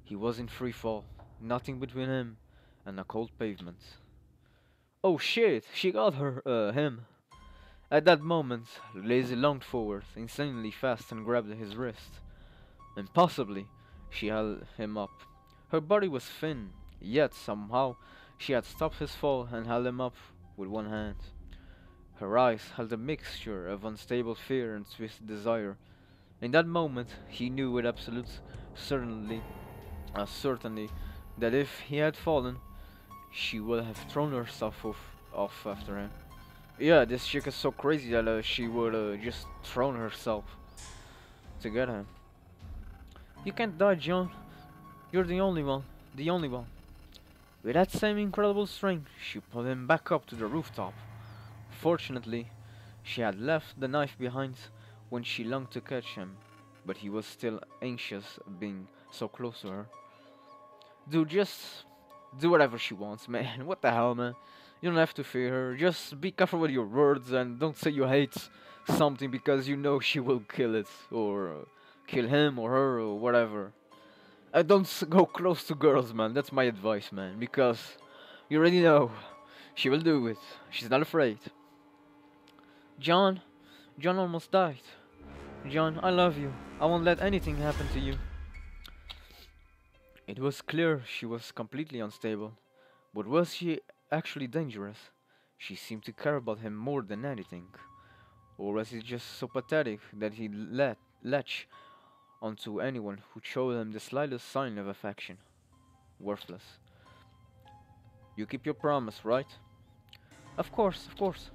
he was in free fall, nothing between him and a cold pavement. Oh shit! She got him! At that moment, Lizzie lunged forward, insanely fast, and grabbed his wrist. Impossibly, she held him up. Her body was thin, yet somehow she had stopped his fall and held him up with one hand. Her eyes held a mixture of unstable fear and twisted desire. In that moment, he knew with absolute certainty that if he had fallen, she would have thrown herself off after him. Yeah, this chick is so crazy that she would just thrown herself to get him. You can't die, John. You're the only one. The only one. With that same incredible strength, she pulled him back up to the rooftop. Fortunately, she had left the knife behind when she longed to catch him, but he was still anxious being so close to her. Dude, just do whatever she wants, man. What the hell, man? You don't have to fear her. Just be careful with your words and don't say you hate something because you know she will kill it, or kill him or her or whatever. Don't go close to girls, man. That's my advice, man, because you already know she will do it. She's not afraid. John, John almost died. John, I love you. I won't let anything happen to you. It was clear she was completely unstable, but was she actually dangerous? She seemed to care about him more than anything. Or was he just so pathetic that he'd latch onto anyone who showed him the slightest sign of affection? Worthless. You keep your promise, right? Of course, of course.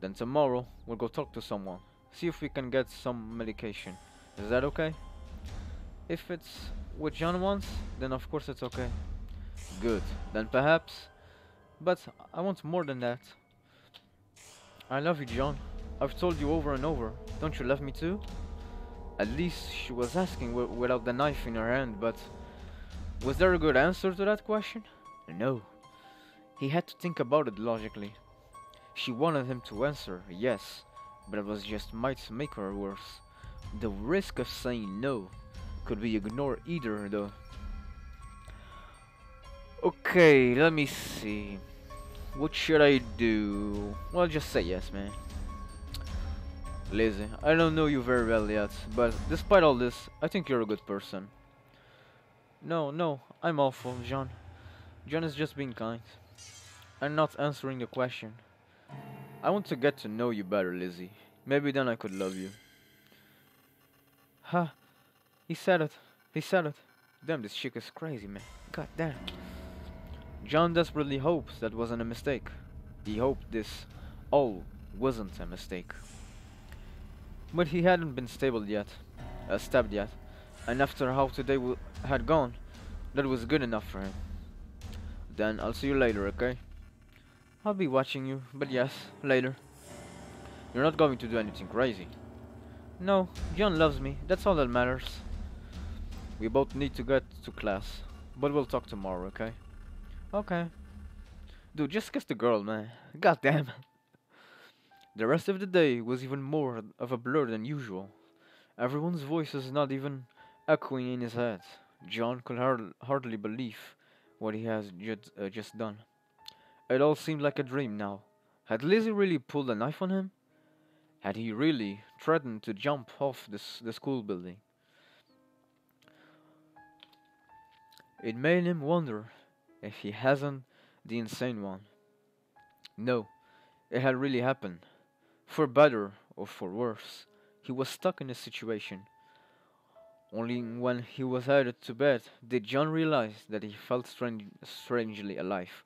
Then tomorrow we'll go talk to someone. See if we can get some medication. Is that okay? If it's what John wants, then of course it's okay. Good. Then perhaps. But I want more than that. I love you, John. I've told you over and over. Don't you love me too? At least she was asking without the knife in her hand, but was there a good answer to that question? No. He had to think about it logically. She wanted him to answer yes, but it was just might make her worse. The risk of saying no could be ignored either though. Okay, let me see. What should I do? Well, just say yes, man. Lizzie, I don't know you very well yet, but despite all this, I think you're a good person. No, no, I'm awful, John. John is just being kind. I'm not answering the question. I want to get to know you better, Lizzie. Maybe then I could love you. Ha! He said it. He said it. Damn, this chick is crazy, man. God damn. John desperately hopes that wasn't a mistake. He hoped this all wasn't a mistake. But he hadn't been stabbed yet, and after how today had gone, that was good enough for him. Then I'll see you later, okay? I'll be watching you, but yes, later. You're not going to do anything crazy. No, John loves me, that's all that matters. We both need to get to class, but we'll talk tomorrow, okay? Okay. Dude, just kiss the girl, man. God damn. The rest of the day was even more of a blur than usual. Everyone's voices not even echoing in his head. John could hardly believe what he has just done. It all seemed like a dream now. Had Lizzie really pulled a knife on him? Had he really threatened to jump off the school building? It made him wonder if he hasn't the insane one. No, it had really happened. For better or for worse, he was stuck in a situation. Only when he was headed to bed did John realize that he felt strangely alive,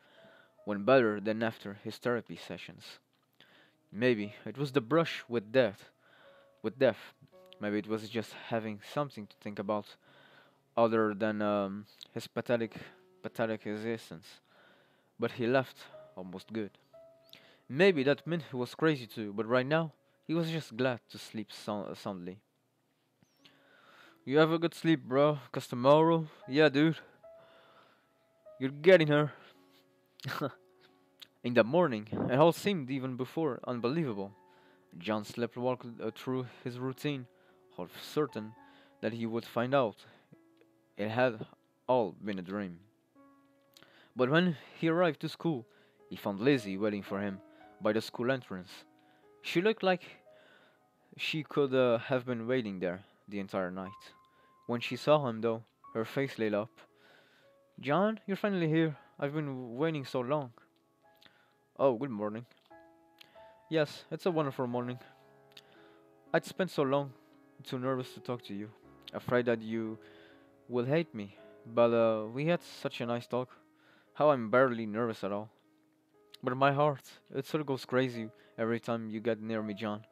when better than after his therapy sessions. Maybe it was the brush with death. Maybe it was just having something to think about other than his pathetic existence. But he left almost good. Maybe that meant he was crazy too, but right now, he was just glad to sleep soundly. You have a good sleep, bro, 'cause tomorrow, yeah, dude, you're getting her. In the morning, it all seemed even before unbelievable. John walked through his routine, half certain that he would find out it had all been a dream. But when he arrived to school, he found Lizzie waiting for him by the school entrance. She looked like she could have been waiting there the entire night. When she saw him, though, her face lit up. John, you're finally here. I've been waiting so long. Oh, good morning. Yes, it's a wonderful morning. I'd spent so long, too nervous to talk to you. Afraid that you will hate me. But we had such a nice talk. How I'm barely nervous at all. But my heart, it sort of goes crazy every time you get near me, John.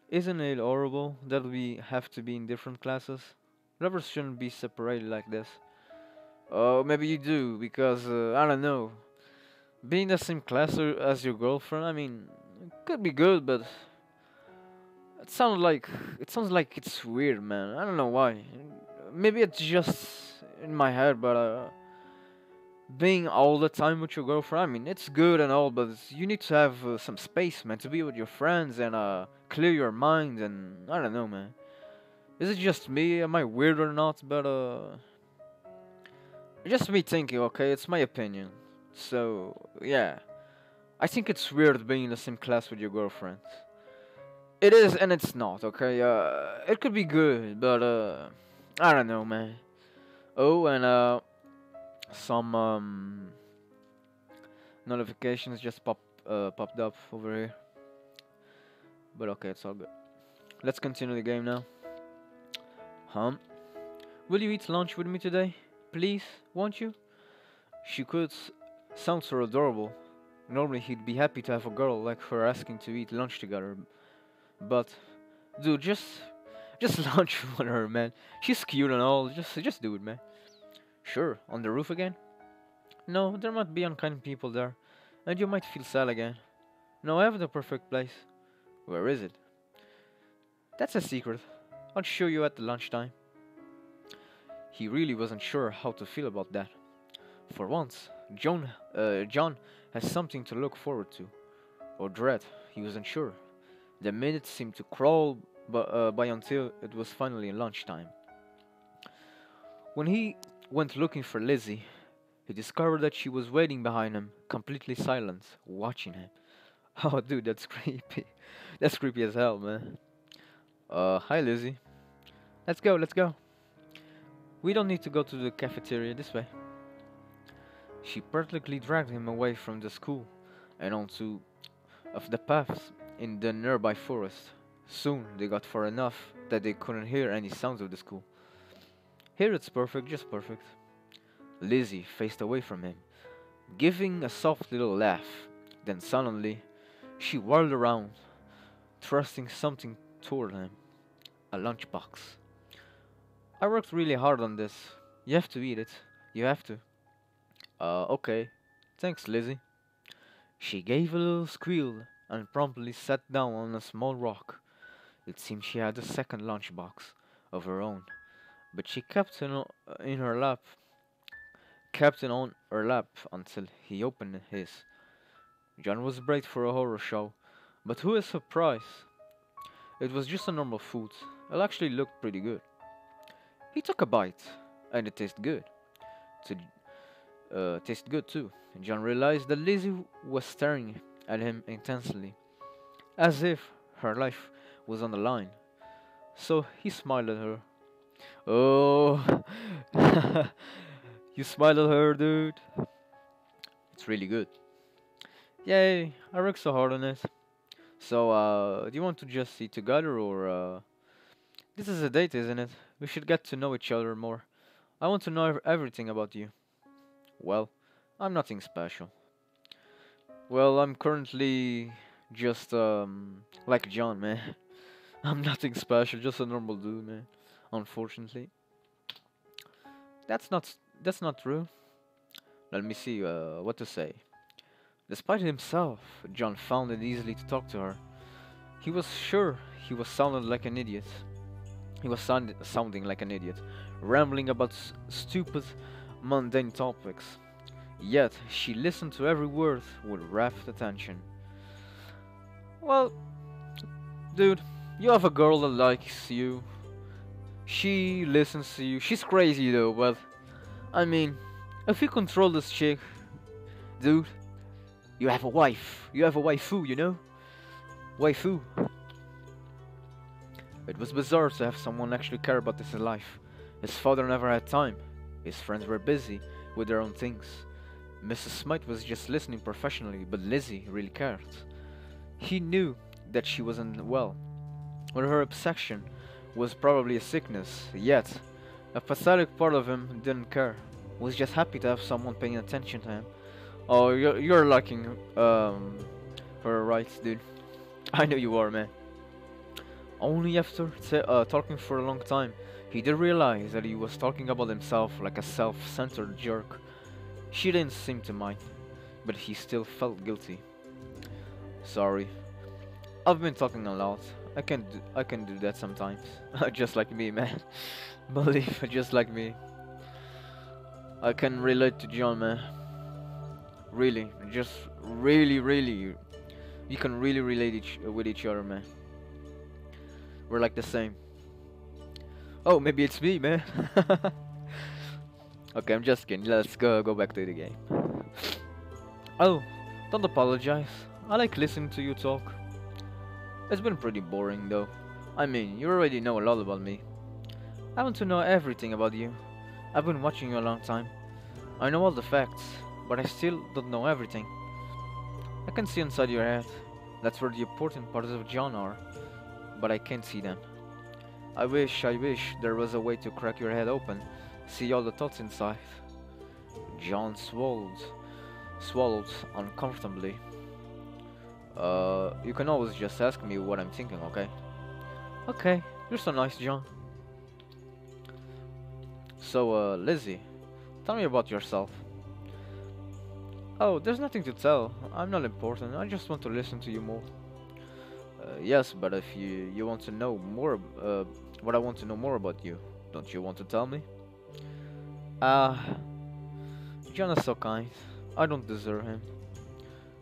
Isn't it horrible that we have to be in different classes? Lovers shouldn't be separated like this. Oh, maybe you do, because, I don't know. Being in the same class as your girlfriend, I mean, it could be good, but it sounds like it's weird, man. I don't know why. Maybe it's just in my head, but being all the time with your girlfriend, I mean, it's good and all, but you need to have some space, man, to be with your friends and clear your mind, and I don't know, man. Is it just me? Am I weird or not? But just me thinking, okay? It's my opinion. So, yeah. I think it's weird being in the same class with your girlfriend. It is and it's not, okay? It could be good, but I don't know, man. Oh, and some notifications just popped up over here. But okay, it's all good. Let's continue the game now. Will you eat lunch with me today? Please, won't you? She could sound so adorable. Normally he'd be happy to have a girl like her asking to eat lunch together. But dude, just lunch with her, man. She's cute and all. Just do it, man. Sure, on the roof again? No, there might be unkind people there, and you might feel sad again. No, I have the perfect place. Where is it? That's a secret. I'll show you at the lunchtime. He really wasn't sure how to feel about that. For once, John has something to look forward to. Or dread, he wasn't sure. The minutes seemed to crawl by until it was finally lunchtime. When he went looking for Lizzie, he discovered that she was waiting behind him, completely silent, watching him. Oh, dude, that's creepy. That's creepy as hell, man. Hi, Lizzie. Let's go, let's go. We don't need to go to the cafeteria this way. She practically dragged him away from the school and onto of the paths in the nearby forest. Soon they got far enough that they couldn't hear any sounds of the school. Here it's perfect, just perfect. Lizzie faced away from him, giving a soft little laugh. Then suddenly, she whirled around, thrusting something toward him. A lunchbox. I worked really hard on this. You have to eat it. You have to. Okay. Thanks, Lizzie. She gave a little squeal and promptly sat down on a small rock. It seemed she had a second lunchbox of her own, but she kept it in her lap, kept it on her lap until he opened his. John was braced for a horror show, but to his surprise, it was just a normal food. It actually looked pretty good. He took a bite, and it tasted good. Tasted good too. John realized that Lizzie was staring at him intensely, as if her life was on the line. So he smiled at her. Oh, you smiled at her, dude. It's really good. Yay, I worked so hard on it. So, do you want to just eat together or, this is a date, isn't it? We should get to know each other more. I want to know everything about you. Well, I'm nothing special. Well, I'm currently just, like John, man. I'm nothing special, just a normal dude, man. Unfortunately. That's not true. Let me see, what to say. Despite himself, John found it easily to talk to her. He was sure he was sounding like an idiot. He was sounding like an idiot, rambling about stupid, mundane topics. Yet, she listened to every word with rapt attention. Well, dude, you have a girl that likes you. She listens to you. She's crazy though, but I mean, if you control this chick, dude, you have a wife. You have a waifu, you know? Waifu. It was bizarre to have someone actually care about his life. His father never had time. His friends were busy with their own things. Mrs. Smythe was just listening professionally, but Lizzie really cared. He knew that she wasn't well, or her obsession was probably a sickness, yet a pathetic part of him didn't care, was just happy to have someone paying attention to him. Oh, you're liking her, right, dude? I know you are, man. Only after talking for a long time, he did realize that he was talking about himself like a self-centered jerk. She didn't seem to mind, but he still felt guilty. Sorry, I've been talking a lot. I can do that sometimes. Just like me, man. Believe, just like me. I can relate to John, man. Really, just really. You can really relate with each other, man. We're like the same. Oh, maybe it's me, man. Okay, I'm just kidding. Let's go back to the game. Oh, Don't apologize. I like listening to you talk. It's been pretty boring though. I mean, you already know a lot about me. I want to know everything about you. I've been watching you a long time. I know all the facts, but I still don't know everything. I can see inside your head. That's where the important parts of John are, but I can't see them. I wish there was a way to crack your head open, see all the thoughts inside. John swallowed uncomfortably. You can always just ask me what I'm thinking, okay? Okay, you're so nice, John. So, Lizzie, tell me about yourself. Oh, there's nothing to tell. I'm not important. I just want to listen to you more. Yes, but if you want to know more, what I want to know more about you, don't you want to tell me? Ah, John is so kind. I don't deserve him.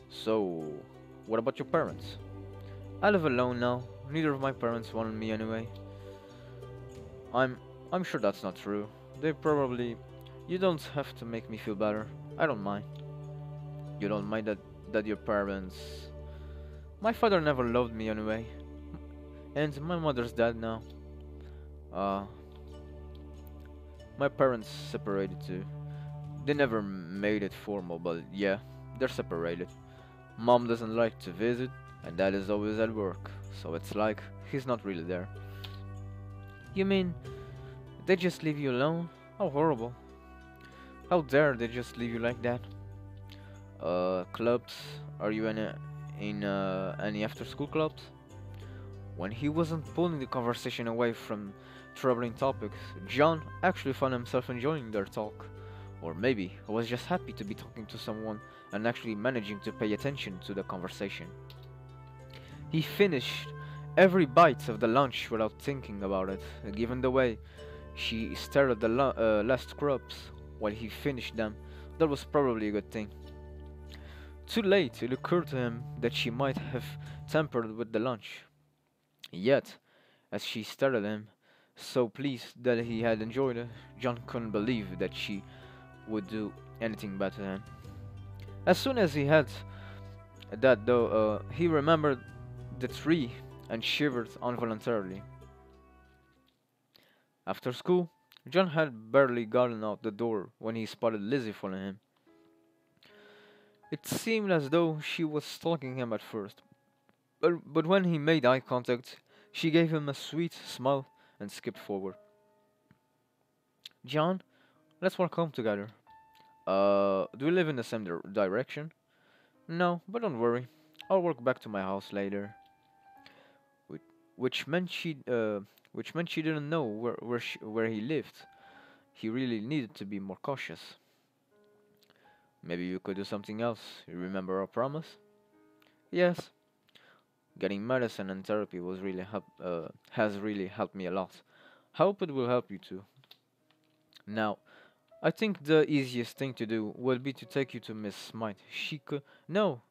So, what about your parents? I live alone now. Neither of my parents wanted me anyway. I'm I'm sure that's not true. They probably. You don't have to make me feel better. I don't mind. You don't mind that your parents. My father never loved me anyway, and my mother's dead now. Uh, my parents separated too. They never made it formal, but yeah, they're separated. Mom doesn't like to visit, and dad is always at work, so it's like he's not really there. You mean they just leave you alone? How horrible. How dare they just leave you like that? Clubs? Are you in any after school clubs? When he wasn't pulling the conversation away from troubling topics, John actually found himself enjoying their talk. Or maybe he was just happy to be talking to someone and actually managing to pay attention to the conversation. He finished every bite of the lunch without thinking about it, given the way she stared at the last crumbs while he finished them. That was probably a good thing. Too late, it occurred to him that she might have tampered with the lunch. Yet, as she stared at him, so pleased that he had enjoyed it, John couldn't believe that she would do anything bad to him. As soon as he had that, though, he remembered the tree and shivered involuntarily. After school, John had barely gotten out the door when he spotted Lizzie following him. It seemed as though she was stalking him at first, but when he made eye contact, she gave him a sweet smile and skipped forward. John, let's walk home together. Do we live in the same direction? No, but don't worry. I'll walk back to my house later. Which, which meant she didn't know where he lived. He really needed to be more cautious. Maybe you could do something else. You remember our promise? Yes. Getting medicine and therapy has really helped me a lot. Hope it will help you too. Now, I think the easiest thing to do would be to take you to Miss Smite. She could. No,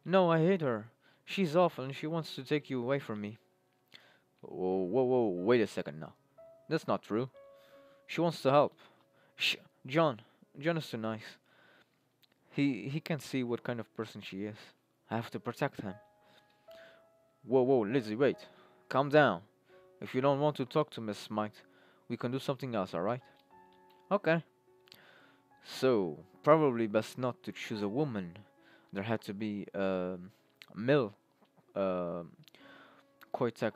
no, I hate her. She's awful and she wants to take you away from me. Whoa, wait a second now. That's not true. She wants to help. Sh- John, John is too nice. He can't see what kind of person she is. I have to protect him. Whoa, Lizzie, wait. Calm down. If you don't want to talk to Miss Smite, we can do something else, alright? Okay. So, probably best not to choose a woman. There had to be a male uh, Koitek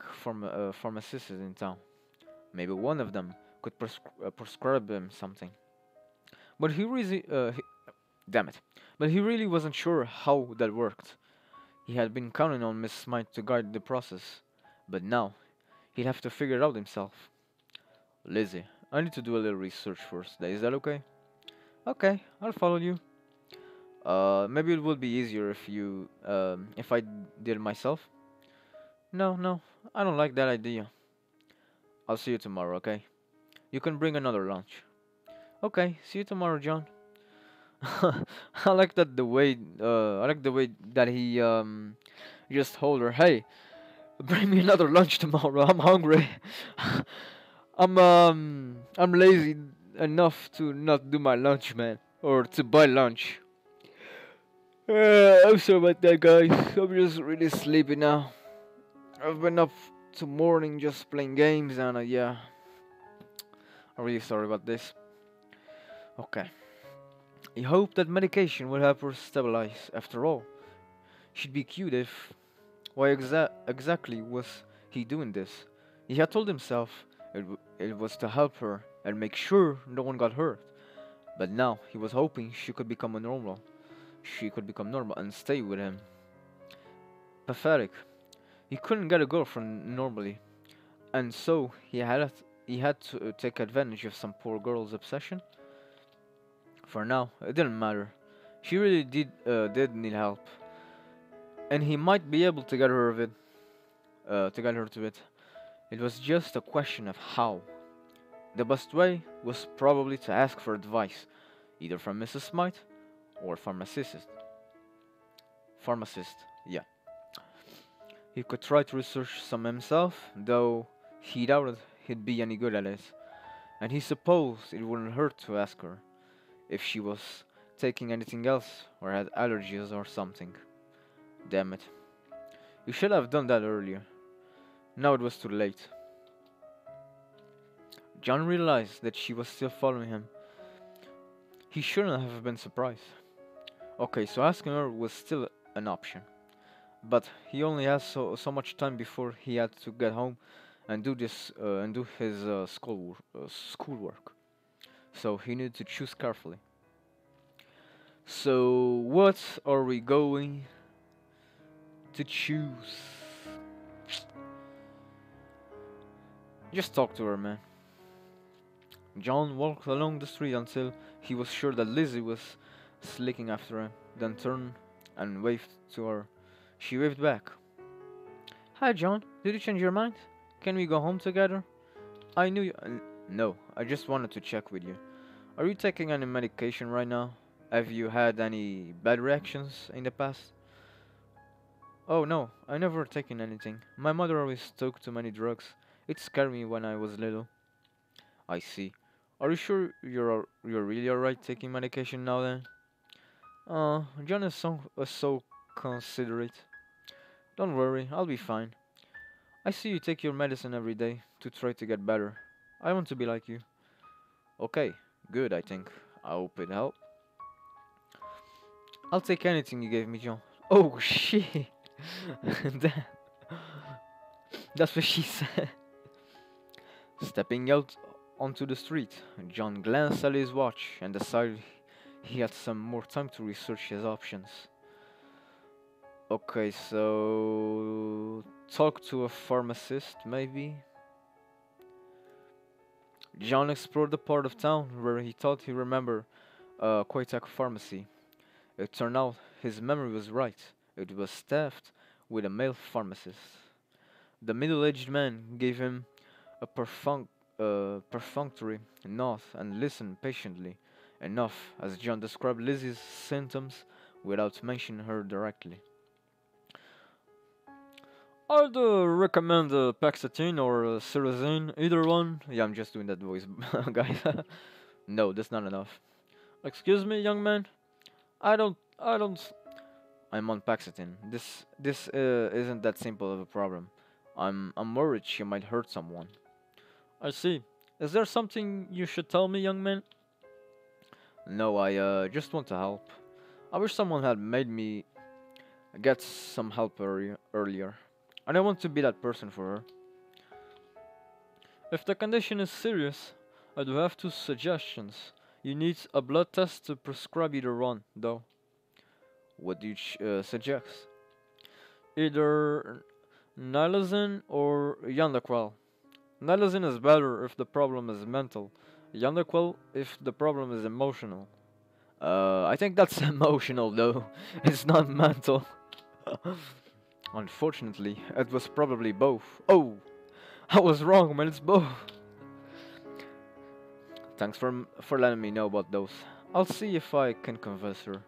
pharmacist in town. Maybe one of them could prescribe him something. But damn it. But he really wasn't sure how that worked. He had been counting on Miss Smite to guide the process, but now he'd have to figure it out himself. Lizzie, I need to do a little research first. Is that okay? Okay, I'll follow you. Maybe it would be easier if I did it myself. No, I don't like that idea. I'll see you tomorrow, okay? You can bring another lunch. Okay, see you tomorrow, John. I like the way that he just told her, "Hey, bring me another lunch tomorrow. I'm hungry. I'm lazy enough to not do my lunch, man, or to buy lunch." I'm sorry about that, guys. I'm just really sleepy now. I've been up to morning just playing games, and yeah, I'm really sorry about this. Okay. He hoped that medication would help her stabilize. After all, she'd be cute if. Why exactly was he doing this? He had told himself it was to help her and make sure no one got hurt. But now he was hoping she could become a normal. She could become normal and stay with him. Pathetic. He couldn't get a girlfriend normally, and so he had to take advantage of some poor girl's obsession. For now, it didn't matter. She really did need help, and he might be able to get her of it. To get her to it. It was just a question of how. The best way was probably to ask for advice, either from Mrs. Smythe or pharmacist. Pharmacist, yeah. He could try to research some himself, though he doubted he'd be any good at it, and he supposed it wouldn't hurt to ask her if she was taking anything else or had allergies or something. Damn it. You should have done that earlier. Now it was too late. John realized that she was still following him. He shouldn't have been surprised. Okay, so asking her was still an option. But he only had so much time before he had to get home and do his schoolwork. So he needed to choose carefully. So what are we going to choose? Just talk to her, man. John walked along the street until he was sure that Lizzie was slicking after him, then turned and waved to her. She waved back. Hi, John. Did you change your mind? Can we go home together? I knew you. No, I just wanted to check with you. Are you taking any medication right now? Have you had any bad reactions in the past? Oh no, I never taken anything. My mother always took too many drugs. It scared me when I was little. I see. Are you sure you're really alright taking medication now then? John is so considerate. Don't worry, I'll be fine. I see you take your medicine every day to try to get better. I want to be like you. Okay, good I think. I hope it helped. I'll take anything you gave me, John. Oh shit! That- That's what she said. Stepping out onto the street, John glanced at his watch and decided he had some more time to research his options. Okay, so talk to a pharmacist, maybe? John explored the part of town where he thought he remembered a Quaytech pharmacy. It turned out his memory was right. It was staffed with a male pharmacist. The middle-aged man gave him a perfunctory nod and listened patiently enough as John described Lizzie's symptoms without mentioning her directly. I'd recommend Paxatine or Cerazine, either one. Yeah, I'm just doing that voice, guys. No, that's not enough. Excuse me, young man. I don't. I'm on Paxatine. This isn't that simple of a problem. I'm worried she might hurt someone. I see. Is there something you should tell me, young man? No, I just want to help. I wish someone had made me get some help earlier. And I want to be that person for her. If the condition is serious, I do have two suggestions. You need a blood test to prescribe either one, though. What do you suggest? Either Nilazine or Yandaquel. Nilazine is better if the problem is mental. Yandaquel if the problem is emotional. I think that's emotional though. It's not mental. Unfortunately, it was probably both. Oh, I was wrong, man. It's both. Thanks for letting me know about those. I'll see if I can convince her.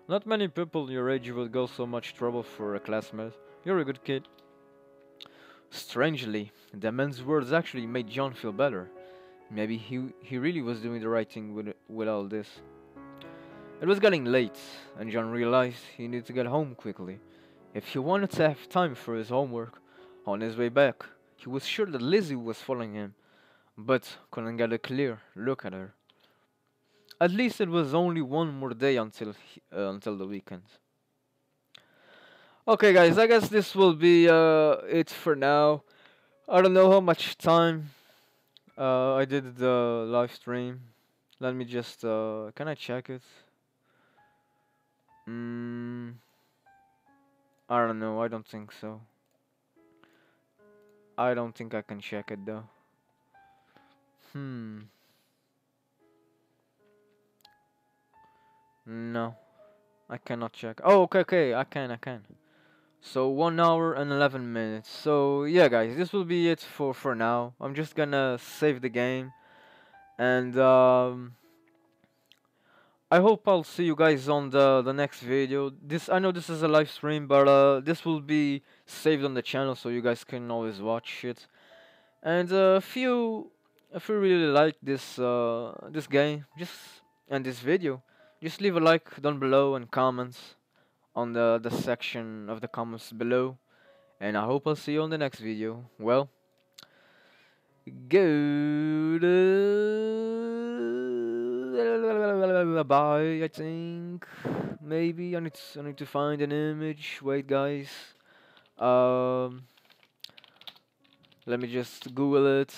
Not many people your age would go so much trouble for a classmate. You're a good kid. Strangely, the man's words actually made John feel better. Maybe he really was doing the right thing with all this. It was getting late, and John realized he needed to get home quickly if he wanted to have time for his homework. On his way back, he was sure that Lizzie was following him, but couldn't get a clear look at her. At least it was only one more day until the weekend. Okay, guys, I guess this will be it for now. I don't know how much time I did the live stream. Let me just can I check it? I don't know. I don't think so. I don't think I can check it though. No, I cannot check. Oh, okay, I can. So 1 hour and 11 minutes. So yeah, guys, this will be it for now. I'm just gonna save the game, and I hope I'll see you guys on the next video. I know this is a live stream, but this will be saved on the channel, so you guys can always watch it. And if you really like this game, and this video, just leave a like down below and comment on the section of the comments below. And I hope I'll see you on the next video. Well, bye. I think maybe I need to find an image. Wait, guys. Let me just Google it.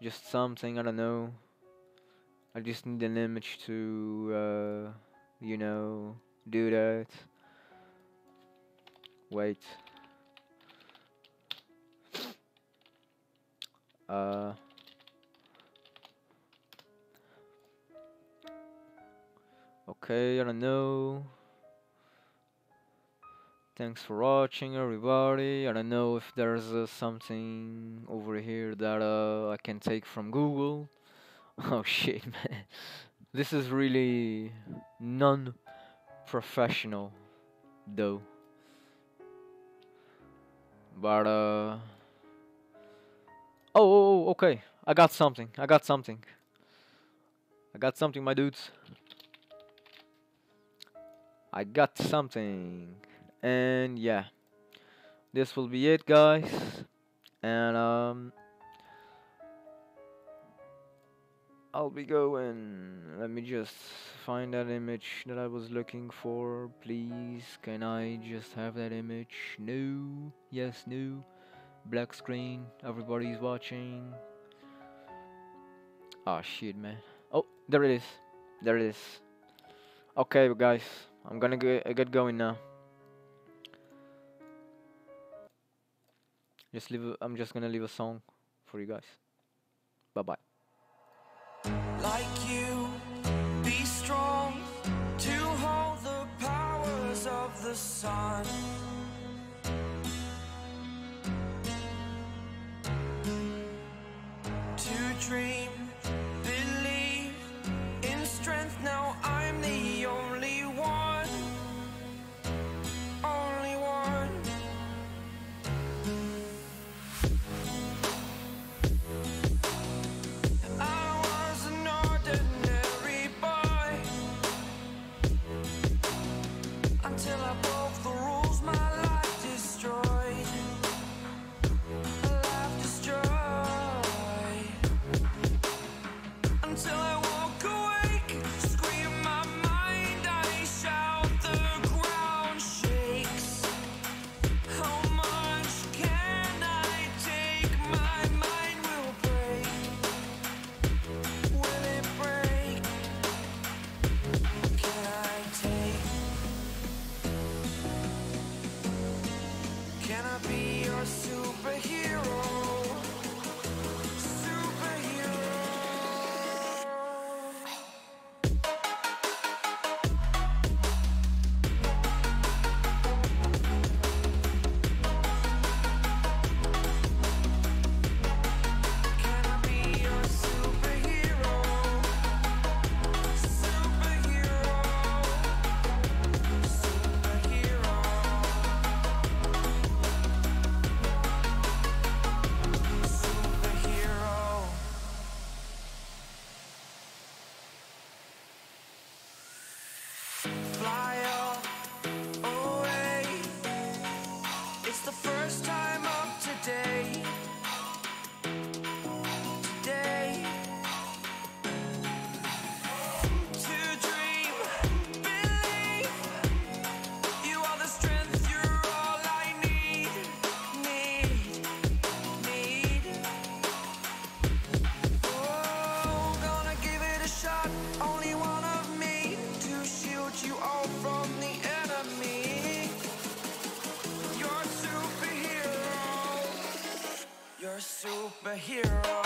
Just something, I don't know. I just need an image to, you know, do that. Wait. Okay, I don't know. Thanks for watching, everybody. I don't know if there's something over here that I can take from Google. Oh shit, man. This is really non-professional, though. But oh, okay. I got something, my dudes. I got something. And yeah, this will be it, guys. And I'll be going. Let me just find that image that I was looking for. Please, can I just have that image? No. Yes, no. Black screen. Everybody's watching. Oh shit, man. Oh, there it is. Okay, guys, I'm gonna get going now. I'm just gonna leave a song for you guys. Bye bye.
Like you, be strong to hold the powers of the sun. To dream, believe in strength. Now I'm the only one, only one. I was an ordinary boy until I broke the rules. My life destroyed, a life destroyed. superhero.